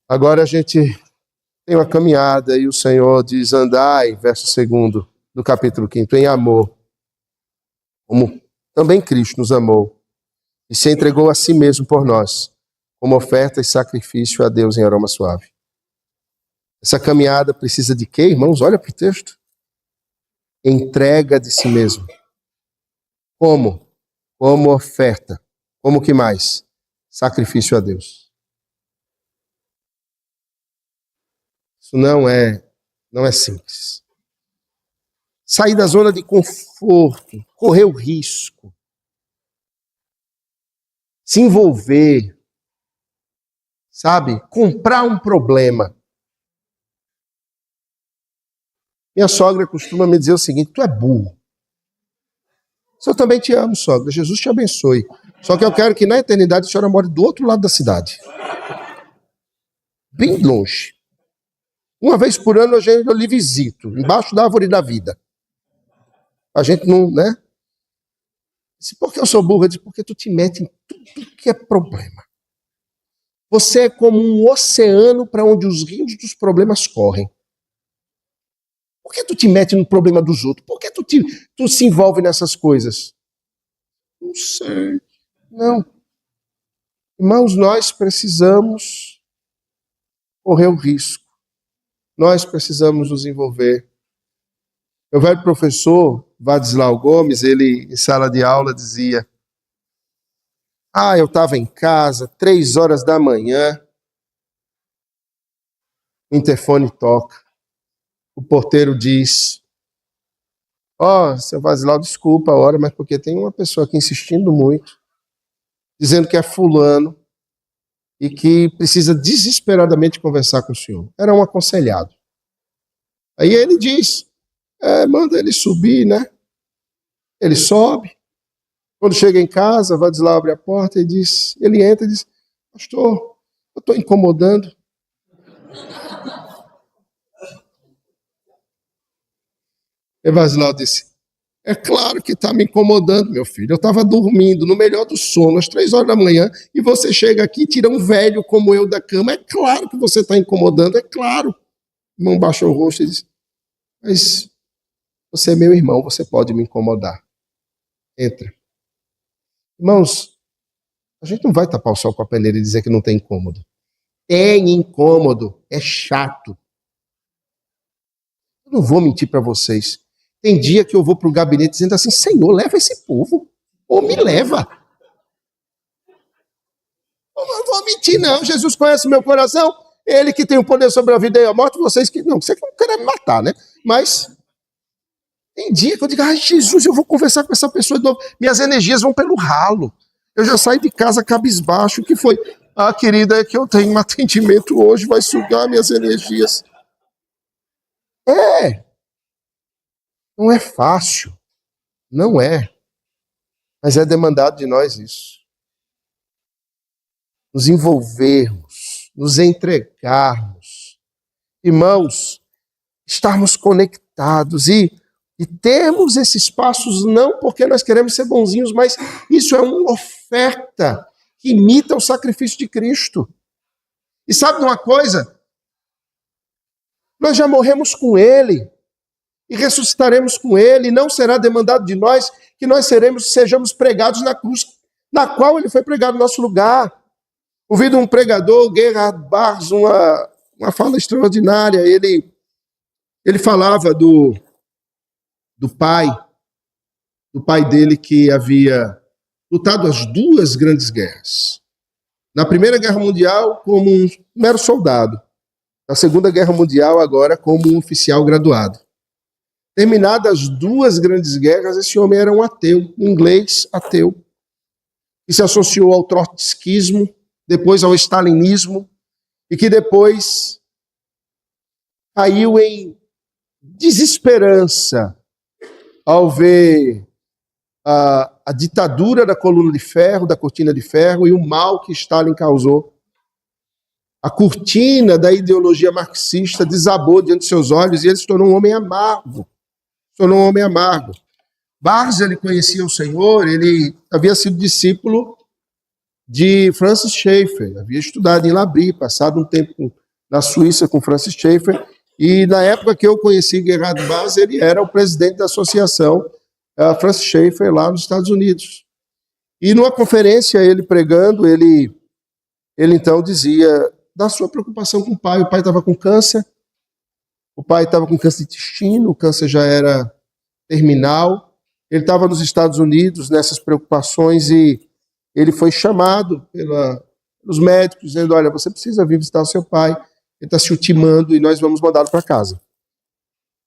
Agora a gente tem uma caminhada e o Senhor diz, andai, verso 2 do capítulo 5, em amor, como também Cristo nos amou e se entregou a si mesmo por nós, como oferta e sacrifício a Deus em aroma suave. Essa caminhada precisa de quê, irmãos? Olha para o texto. Entrega de si mesmo. Como? Como oferta. Como que mais? Sacrifício a Deus. Isso não é simples. Sair da zona de conforto, correr o risco, se envolver, sabe? Comprar um problema. Minha sogra costuma me dizer o seguinte, tu é burro. Eu também te amo, sogra. Jesus te abençoe. Só que eu quero que na eternidade a senhora more do outro lado da cidade. Bem longe. Uma vez por ano eu lhe visito, embaixo da árvore da vida. A gente não, né? Por que eu sou burro? Eu disse, porque tu te mete em tudo que é problema. Você é como um oceano para onde os rios dos problemas correm. Por que tu te mete no problema dos outros? Por que tu se envolve nessas coisas? Não sei. Não. Irmãos, nós precisamos correr o risco. Nós precisamos nos envolver. Meu velho professor, Vadislau Gomes, ele em sala de aula dizia, eu estava em casa, 3 horas da manhã, o interfone toca. O porteiro diz, seu Vadislau, desculpa a hora, mas porque tem uma pessoa aqui insistindo muito, dizendo que é fulano e que precisa desesperadamente conversar com o senhor. Era um aconselhado. Aí ele diz, manda ele subir, né? Ele sobe. Quando chega em casa, Vadislau abre a porta e diz, ele entra e diz, pastor, eu estou incomodando. E Vadislau disse, é claro que está me incomodando, meu filho. Eu estava dormindo no melhor do sono, às 3 horas da manhã, e você chega aqui e tira um velho como eu da cama. É claro que você está incomodando, é claro. O irmão baixou o rosto e disse, mas você é meu irmão, você pode me incomodar. Entra. Irmãos, a gente não vai tapar o sol com a peneira e dizer que não tem incômodo. Tem incômodo, é chato. Eu não vou mentir para vocês. Tem dia que eu vou para o gabinete dizendo assim, Senhor, leva esse povo, ou me leva. Eu não vou mentir não, Jesus conhece meu coração, ele que tem o poder sobre a vida e a morte, vocês que não querem me matar, né? Mas tem dia que eu digo, Jesus, eu vou conversar com essa pessoa de novo, minhas energias vão pelo ralo. Eu já saí de casa cabisbaixo, o que foi? Querida, é que eu tenho um atendimento hoje, vai sugar minhas energias. Não é fácil, não é, mas é demandado de nós isso. Nos envolvermos, nos entregarmos, irmãos, estarmos conectados e E temos esses passos não porque nós queremos ser bonzinhos, mas isso é uma oferta que imita o sacrifício de Cristo. E sabe de uma coisa? Nós já morremos com Ele e ressuscitaremos com Ele, e não será demandado de nós que nós sejamos pregados na cruz, na qual Ele foi pregado no nosso lugar. Ouvindo um pregador, Gerhard Bars, uma fala extraordinária, ele falava do pai dele que havia lutado as duas grandes guerras. Na Primeira Guerra Mundial, como um mero soldado. Na Segunda Guerra Mundial, agora, como um oficial graduado. Terminadas as duas grandes guerras, esse homem era um ateu, um inglês ateu, que se associou ao trotskismo, depois ao stalinismo, e que depois caiu em desesperança ao ver a ditadura da coluna de ferro, da cortina de ferro, e o mal que Stalin causou. A cortina da ideologia marxista desabou diante de seus olhos e ele se tornou um homem amargo. Bars, ele conhecia o Senhor, ele havia sido discípulo de Francis Schaeffer, havia estudado em Labrie, passado um tempo na Suíça com Francis Schaeffer, e na época que eu conheci Gerhard Bars, ele era o presidente da associação Francis Schaeffer lá nos Estados Unidos. E numa conferência, ele pregando, ele então dizia da sua preocupação com o pai estava com câncer, o pai estava com câncer de intestino, o câncer já era terminal, ele estava nos Estados Unidos nessas preocupações e ele foi chamado pelos médicos, dizendo, olha, você precisa vir visitar o seu pai, ele está se ultimando e nós vamos mandá-lo para casa.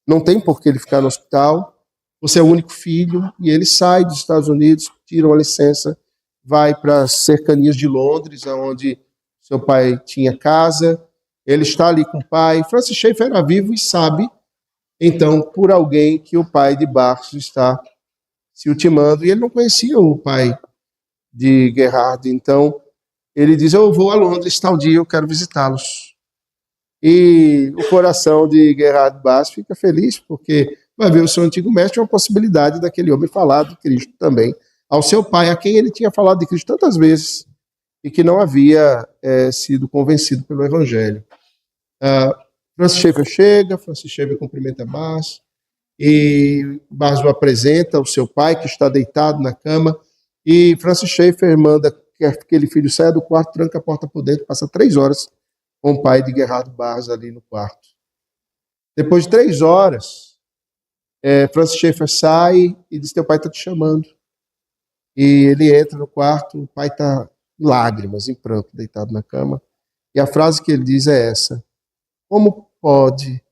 Não tem por que ele ficar no hospital, você é o único filho, e ele sai dos Estados Unidos, tira uma licença, vai para as cercanias de Londres, onde seu pai tinha casa, ele está ali com o pai. Francis Schaeffer era vivo e sabe, então, por alguém que o pai de Bars está se ultimando, e ele não conhecia o pai de Gerhard, então ele diz, eu vou a Londres tal dia, eu quero visitá-los. E o coração de Gerhard Bars fica feliz, porque vai ver o seu antigo mestre uma possibilidade daquele homem falar de Cristo também ao seu pai, a quem ele tinha falado de Cristo tantas vezes, e que não havia sido convencido pelo Evangelho. Francis Schaeffer chega, Francis Schaeffer cumprimenta Bars, e Bars o apresenta ao seu pai, que está deitado na cama, e Francis Schaeffer manda que aquele filho saia do quarto, tranca a porta por dentro, passa 3 horas com o pai de Gerhard Bars ali no quarto. Depois de 3 horas, Francis Schaeffer sai e diz, teu pai está te chamando. E ele entra no quarto, o pai está em lágrimas, em pranto, deitado na cama. E a frase que ele diz é essa: como pode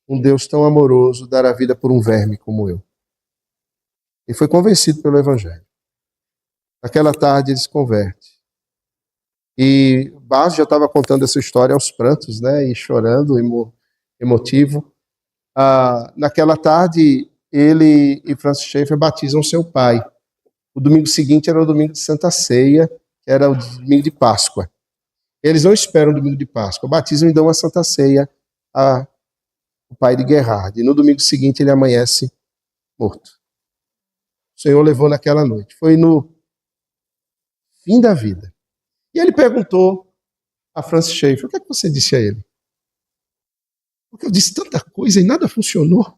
um Deus tão amoroso dar a vida por um verme como eu? Ele foi convencido pelo Evangelho. Naquela tarde ele se converte. E Bars já estava contando essa história aos prantos, né, e chorando, emotivo. Naquela tarde, ele e Francis Schaeffer batizam seu pai. O domingo seguinte era o domingo de Santa Ceia, que era o domingo de Páscoa. Eles não esperam o domingo de Páscoa, batizam e dão a Santa Ceia ao pai de Gerhard. E no domingo seguinte ele amanhece morto. O Senhor levou naquela noite. Foi no fim da vida. E ele perguntou a Francis Schaeffer, o que é que você disse a ele? Porque eu disse tanta coisa e nada funcionou.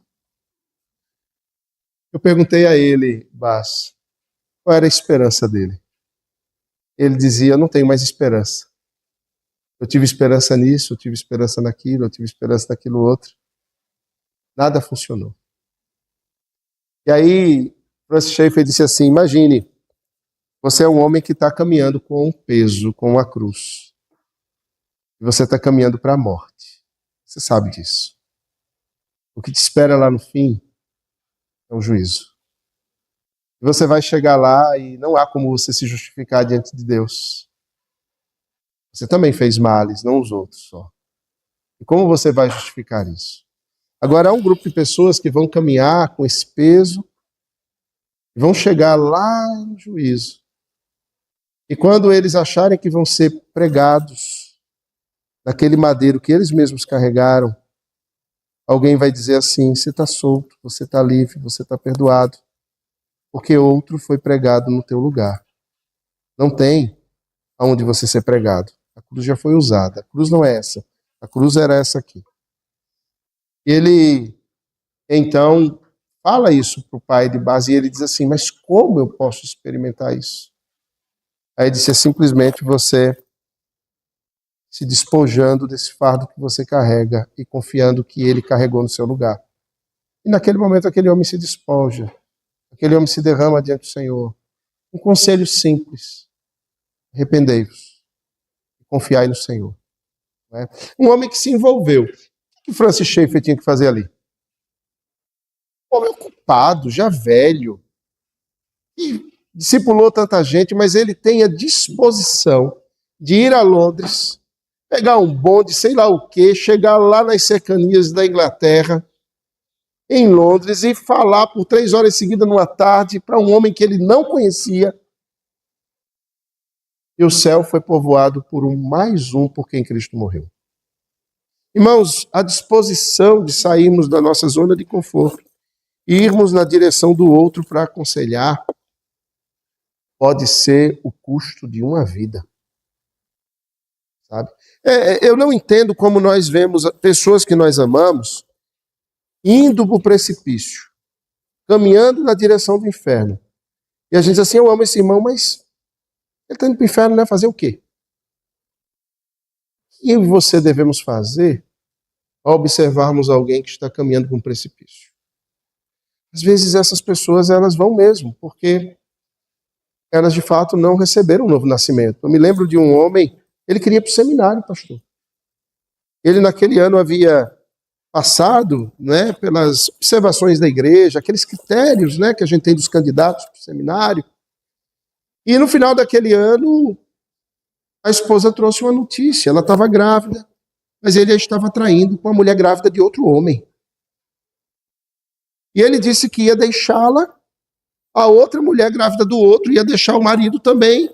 Eu perguntei a ele, Bars, qual era a esperança dele? Ele dizia, eu não tenho mais esperança. Eu tive esperança nisso, eu tive esperança naquilo, eu tive esperança naquilo outro. Nada funcionou. E aí, Francis Schaeffer disse assim, imagine, você é um homem que está caminhando com um peso, com uma cruz. E você está caminhando para a morte. Você sabe disso. O que te espera lá no fim é um juízo. E você vai chegar lá e não há como você se justificar diante de Deus. Você também fez males, não os outros só. E como você vai justificar isso? Agora, há um grupo de pessoas que vão caminhar com esse peso e vão chegar lá no juízo. E quando eles acharem que vão ser pregados naquele madeiro que eles mesmos carregaram, alguém vai dizer assim: você está solto, você está livre, você está perdoado, porque outro foi pregado no teu lugar. Não tem aonde você ser pregado. A cruz já foi usada. A cruz não é essa. A cruz era essa aqui. Ele, então, fala isso para o pai de base e ele diz assim: mas como eu posso experimentar isso? Aí ele disse: é simplesmente você se despojando desse fardo que você carrega e confiando que ele carregou no seu lugar. E naquele momento aquele homem se despoja, aquele homem se derrama diante do Senhor. Um conselho simples: arrependei-vos, confiai no Senhor. Não é? Um homem que se envolveu. O que Francis Schaeffer tinha que fazer ali? Um homem ocupado, já velho, e discipulou tanta gente, mas ele tem a disposição de ir a Londres, pegar um bonde, sei lá o quê, chegar lá nas cercanias da Inglaterra, em Londres, e falar por 3 horas seguidas numa tarde para um homem que ele não conhecia. E o céu foi povoado por mais um por quem Cristo morreu. Irmãos, a disposição de sairmos da nossa zona de conforto e irmos na direção do outro para aconselhar pode ser o custo de uma vida. Sabe? Eu não entendo como nós vemos pessoas que nós amamos indo para o precipício, caminhando na direção do inferno. E a gente diz assim: eu amo esse irmão, mas ele está indo para o inferno, né? Fazer o quê? O que eu e você devemos fazer ao observarmos alguém que está caminhando para um precipício? Às vezes essas pessoas, elas vão mesmo, porque elas de fato não receberam um novo nascimento. Eu me lembro de um homem, ele queria ir para o seminário, pastor. Ele naquele ano havia passado, né, pelas observações da igreja, aqueles critérios, né, que a gente tem dos candidatos para o seminário. E no final daquele ano, a esposa trouxe uma notícia. Ela estava grávida, mas ele a estava traindo com a mulher grávida de outro homem. E ele disse que ia deixá-la, a outra mulher grávida do outro, ia deixar o marido também,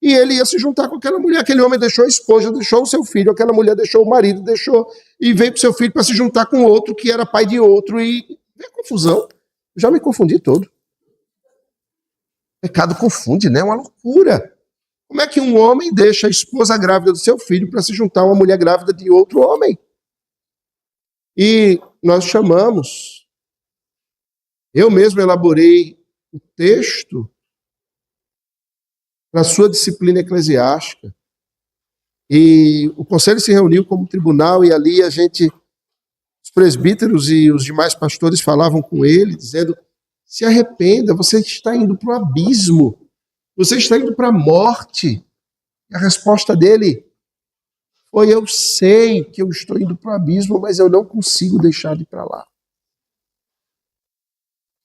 e ele ia se juntar com aquela mulher. Aquele homem deixou a esposa, deixou o seu filho, aquela mulher deixou o marido, deixou, e veio para o seu filho para se juntar com outro, que era pai de outro, e veio confusão. Eu já me confundi todo. Pecado confunde, né? É uma loucura. Como é que um homem deixa a esposa grávida do seu filho para se juntar a uma mulher grávida de outro homem? E nós chamamos, eu mesmo elaborei o texto para a sua disciplina eclesiástica. E o conselho se reuniu como tribunal e ali a gente, os presbíteros e os demais pastores falavam com ele, dizendo: se arrependa, você está indo para o abismo, você está indo para a morte. E a resposta dele foi: eu sei que eu estou indo para o abismo, mas eu não consigo deixar de ir para lá.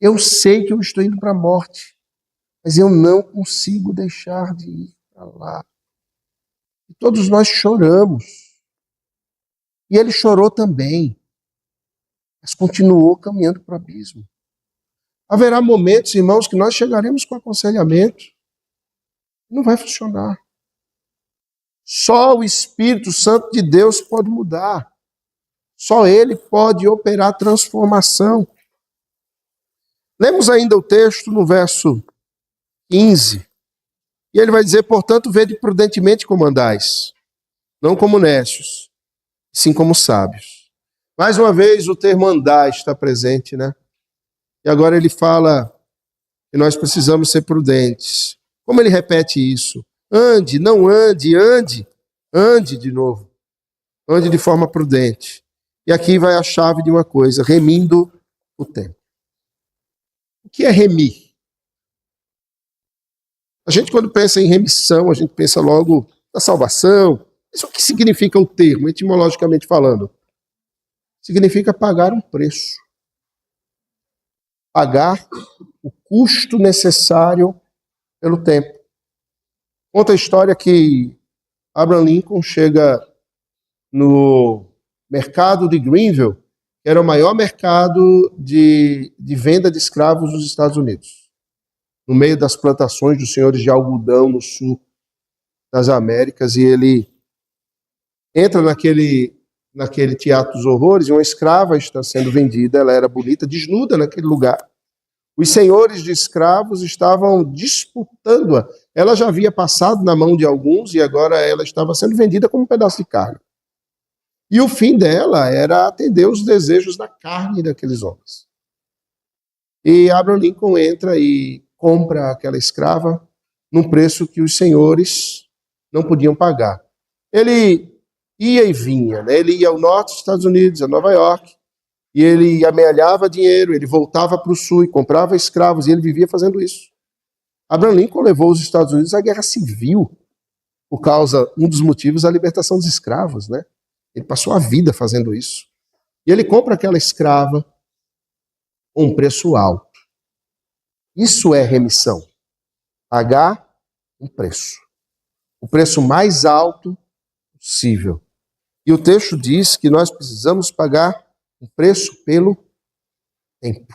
Eu sei que eu estou indo para a morte, mas eu não consigo deixar de ir para lá. E todos nós choramos. E ele chorou também, mas continuou caminhando para o abismo. Haverá momentos, irmãos, que nós chegaremos com aconselhamento. Não vai funcionar. Só o Espírito Santo de Deus pode mudar. Só Ele pode operar transformação. Lemos ainda o texto no verso 15. E ele vai dizer: portanto, vede prudentemente como andais, não como necios, sim como sábios. Mais uma vez o termo andar está presente, né? E agora ele fala que nós precisamos ser prudentes. Como ele repete isso? Ande, não ande, ande. Ande de novo. Ande de forma prudente. E aqui vai a chave de uma coisa: remindo o tempo. O que é remir? A gente, quando pensa em remissão, a gente pensa logo na salvação. Isso o que significa o termo, etimologicamente falando? Significa pagar um preço. Pagar o custo necessário pelo tempo. Conta a história que Abraham Lincoln chega no mercado de Greenville, que era o maior mercado de venda de escravos dos Estados Unidos, no meio das plantações dos senhores de algodão no sul das Américas, e ele entra naquele naquele Teatro dos Horrores, e uma escrava está sendo vendida, ela era bonita, desnuda naquele lugar. Os senhores de escravos estavam disputando-a. Ela já havia passado na mão de alguns e agora ela estava sendo vendida como um pedaço de carne. E o fim dela era atender os desejos da carne daqueles homens. E Abraham Lincoln entra e compra aquela escrava num preço que os senhores não podiam pagar. Ele ia e vinha, né? Ele ia ao norte dos Estados Unidos, a Nova York, e ele amealhava dinheiro, ele voltava para o sul e comprava escravos, e ele vivia fazendo isso. Abraham Lincoln levou os Estados Unidos à guerra civil, por causa, um dos motivos, a libertação dos escravos, né? Ele passou a vida fazendo isso. E ele compra aquela escrava com um preço alto. Isso é remissão. Pagar um preço. O preço mais alto possível. E o texto diz que nós precisamos pagar um preço pelo tempo.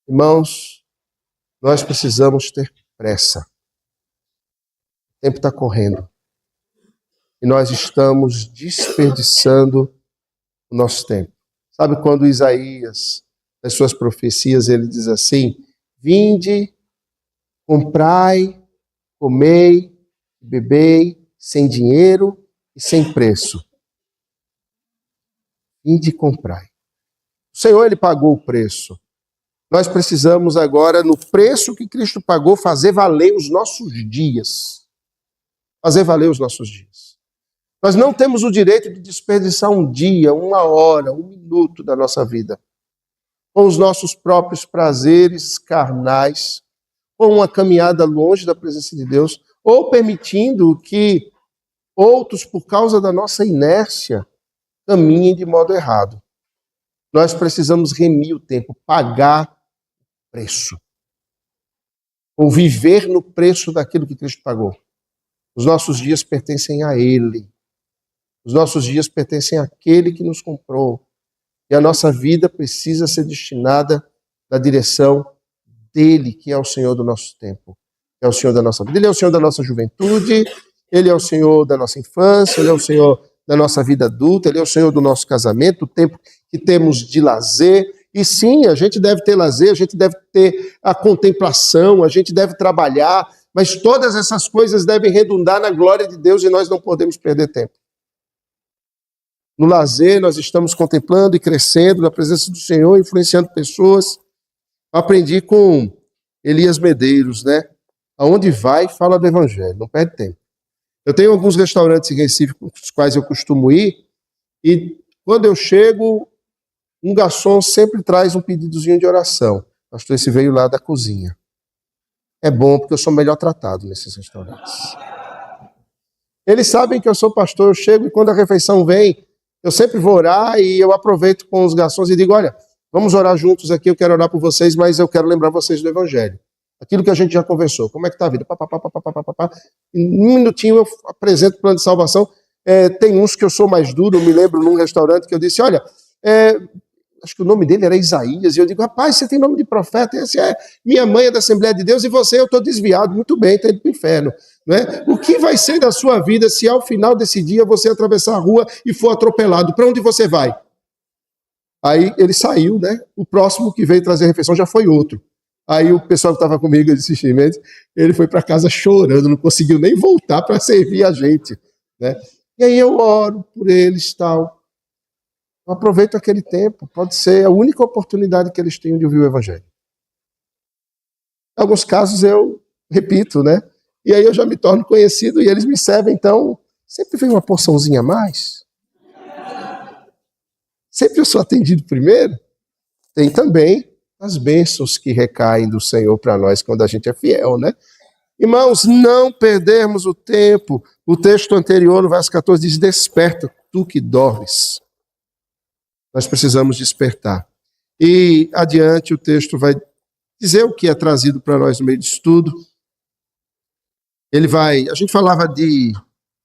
Irmãos, nós precisamos ter pressa. O tempo está correndo. E nós estamos desperdiçando o nosso tempo. Sabe quando Isaías, nas suas profecias, ele diz assim: vinde, comprai, comei, bebei, sem dinheiro e sem preço. Vinde, comprai. O Senhor, ele pagou o preço. Nós precisamos agora, no preço que Cristo pagou, fazer valer os nossos dias. Fazer valer os nossos dias. Nós não temos o direito de desperdiçar um dia, uma hora, um minuto da nossa vida com os nossos próprios prazeres carnais, com uma caminhada longe da presença de Deus, ou permitindo que outros, por causa da nossa inércia, caminhem de modo errado. Nós precisamos remir o tempo, pagar o preço. Ou viver no preço daquilo que Cristo pagou. Os nossos dias pertencem a Ele. Os nossos dias pertencem àquele que nos comprou. E a nossa vida precisa ser destinada na direção dele, que é o Senhor do nosso tempo. É o Senhor da nossa vida. Ele é o Senhor da nossa juventude, Ele é o Senhor da nossa infância, Ele é o Senhor da nossa vida adulta, Ele é o Senhor do nosso casamento, o tempo que temos de lazer. E sim, a gente deve ter lazer, a gente deve ter a contemplação, a gente deve trabalhar, mas todas essas coisas devem redundar na glória de Deus e nós não podemos perder tempo. No lazer, nós estamos contemplando e crescendo na presença do Senhor, influenciando pessoas. Eu aprendi com Elias Medeiros, né? Aonde vai, fala do Evangelho, não perde tempo. Eu tenho alguns restaurantes em Recife com os quais eu costumo ir, e quando eu chego, um garçom sempre traz um pedidozinho de oração. Pastor, esse veio lá da cozinha. É bom, porque eu sou melhor tratado nesses restaurantes. Eles sabem que eu sou pastor, eu chego e quando a refeição vem, eu sempre vou orar e eu aproveito com os garçons e digo, olha, vamos orar juntos aqui, eu quero orar por vocês, mas eu quero lembrar vocês do Evangelho. Aquilo que a gente já conversou. Como é que está a vida? Em um minutinho eu apresento o plano de salvação. Tem uns que eu sou mais duro, eu me lembro num restaurante que eu disse, olha, acho que o nome dele era Isaías, e eu digo, rapaz, você tem nome de profeta, esse é minha mãe é da Assembleia de Deus, e você, eu estou desviado, muito bem, está indo para o inferno. Né? O que vai ser da sua vida se ao final desse dia você atravessar a rua e for atropelado? Para onde você vai? Aí ele saiu, né? O próximo que veio trazer a refeição já foi outro. Aí o pessoal que estava comigo, ele foi para casa chorando, não conseguiu nem voltar para servir a gente. Né? E aí eu oro por eles, tal. Eu aproveito aquele tempo, pode ser a única oportunidade que eles têm de ouvir o Evangelho. Em alguns casos eu repito, né? E aí eu já me torno conhecido e eles me servem, então, sempre vem uma porçãozinha a mais. Sempre eu sou atendido primeiro. Tem também as bênçãos que recaem do Senhor para nós quando a gente é fiel, né? Irmãos, não perdermos o tempo. O texto anterior, no verso 14, diz, desperta, tu que dormes. Nós precisamos despertar. E adiante o texto vai dizer o que é trazido para nós no meio disso tudo. A gente falava de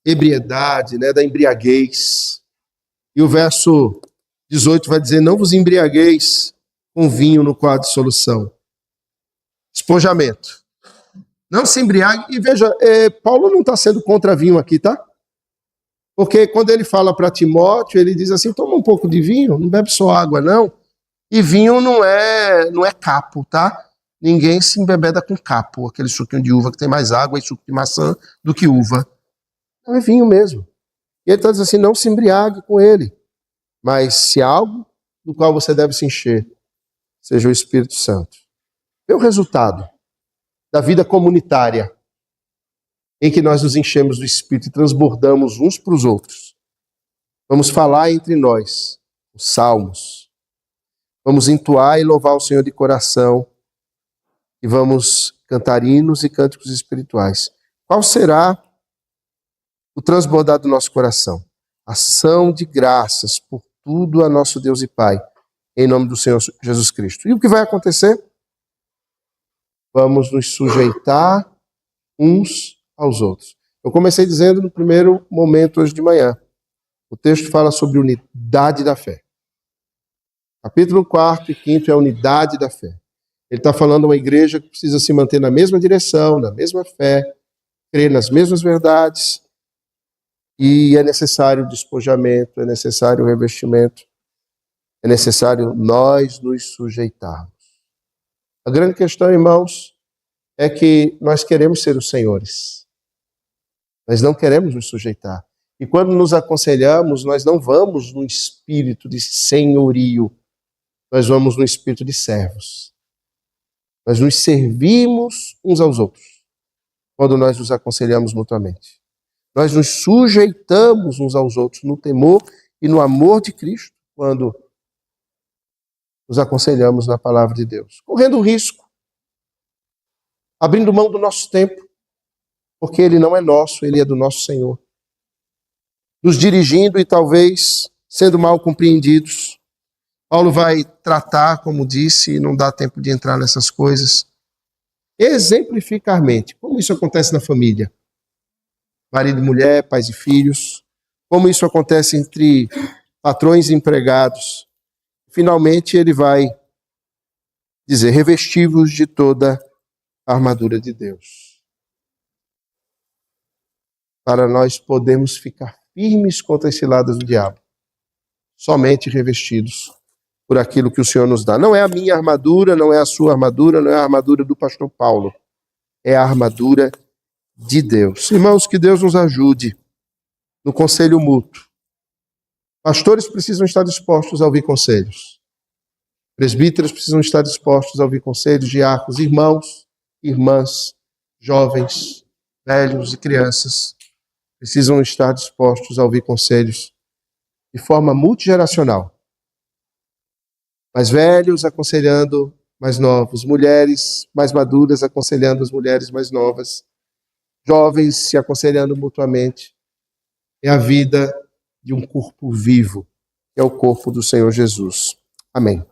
ebriedade, né, da embriaguez. E o verso 18 vai dizer, não vos embriagueis com vinho no qual há dissolução. Espojamento. Não se embriague. E veja, Paulo não está sendo contra vinho aqui, tá? Porque quando ele fala para Timóteo, ele diz assim, toma um pouco de vinho, não bebe só água não. E vinho não é capo, tá? Ninguém se embebeda com capo, aquele suquinho de uva que tem mais água e suco de maçã do que uva. Não, é vinho mesmo. E ele está dizendo assim, não se embriague com ele. Mas se algo do qual você deve se encher, seja o Espírito Santo. Vê o resultado da vida comunitária, em que nós nos enchemos do Espírito e transbordamos uns para os outros. Vamos falar entre nós os salmos. Vamos entoar e louvar o Senhor de coração. E vamos cantar hinos e cânticos espirituais. Qual será o transbordar do nosso coração? Ação de graças por tudo a nosso Deus e Pai, em nome do Senhor Jesus Cristo. E o que vai acontecer? Vamos nos sujeitar uns aos outros. Eu comecei dizendo no primeiro momento hoje de manhã. O texto fala sobre unidade da fé. Capítulo 4 e 5 é a unidade da fé. Ele está falando a uma igreja que precisa se manter na mesma direção, na mesma fé, crer nas mesmas verdades, e é necessário despojamento, é necessário revestimento, é necessário nós nos sujeitarmos. A grande questão, irmãos, é que nós queremos ser os senhores. Nós não queremos nos sujeitar. E quando nos aconselhamos, nós não vamos no espírito de senhorio, nós vamos no espírito de servos. Nós nos servimos uns aos outros quando nós nos aconselhamos mutuamente. Nós nos sujeitamos uns aos outros no temor e no amor de Cristo quando nos aconselhamos na palavra de Deus. Correndo risco, abrindo mão do nosso tempo, porque ele não é nosso, ele é do nosso Senhor. Nos dirigindo e talvez sendo mal compreendidos. Paulo vai tratar, como disse, e não dá tempo de entrar nessas coisas, exemplificarmente, como isso acontece na família. Marido e mulher, pais e filhos, como isso acontece entre patrões e empregados. Finalmente ele vai dizer, revestivos de toda a armadura de Deus. Para nós podermos ficar firmes contra as ciladas do diabo. Somente revestidos por aquilo que o Senhor nos dá. Não é a minha armadura, não é a sua armadura, não é a armadura do pastor Paulo. É a armadura de Deus. Irmãos, que Deus nos ajude no conselho mútuo. Pastores precisam estar dispostos a ouvir conselhos. Presbíteros precisam estar dispostos a ouvir conselhos, diáconos, irmãos, irmãs, jovens, velhos e crianças precisam estar dispostos a ouvir conselhos de forma multigeracional. Mais velhos aconselhando mais novos, mulheres mais maduras aconselhando as mulheres mais novas, jovens se aconselhando mutuamente. É a vida de um corpo vivo, que é o corpo do Senhor Jesus. Amém.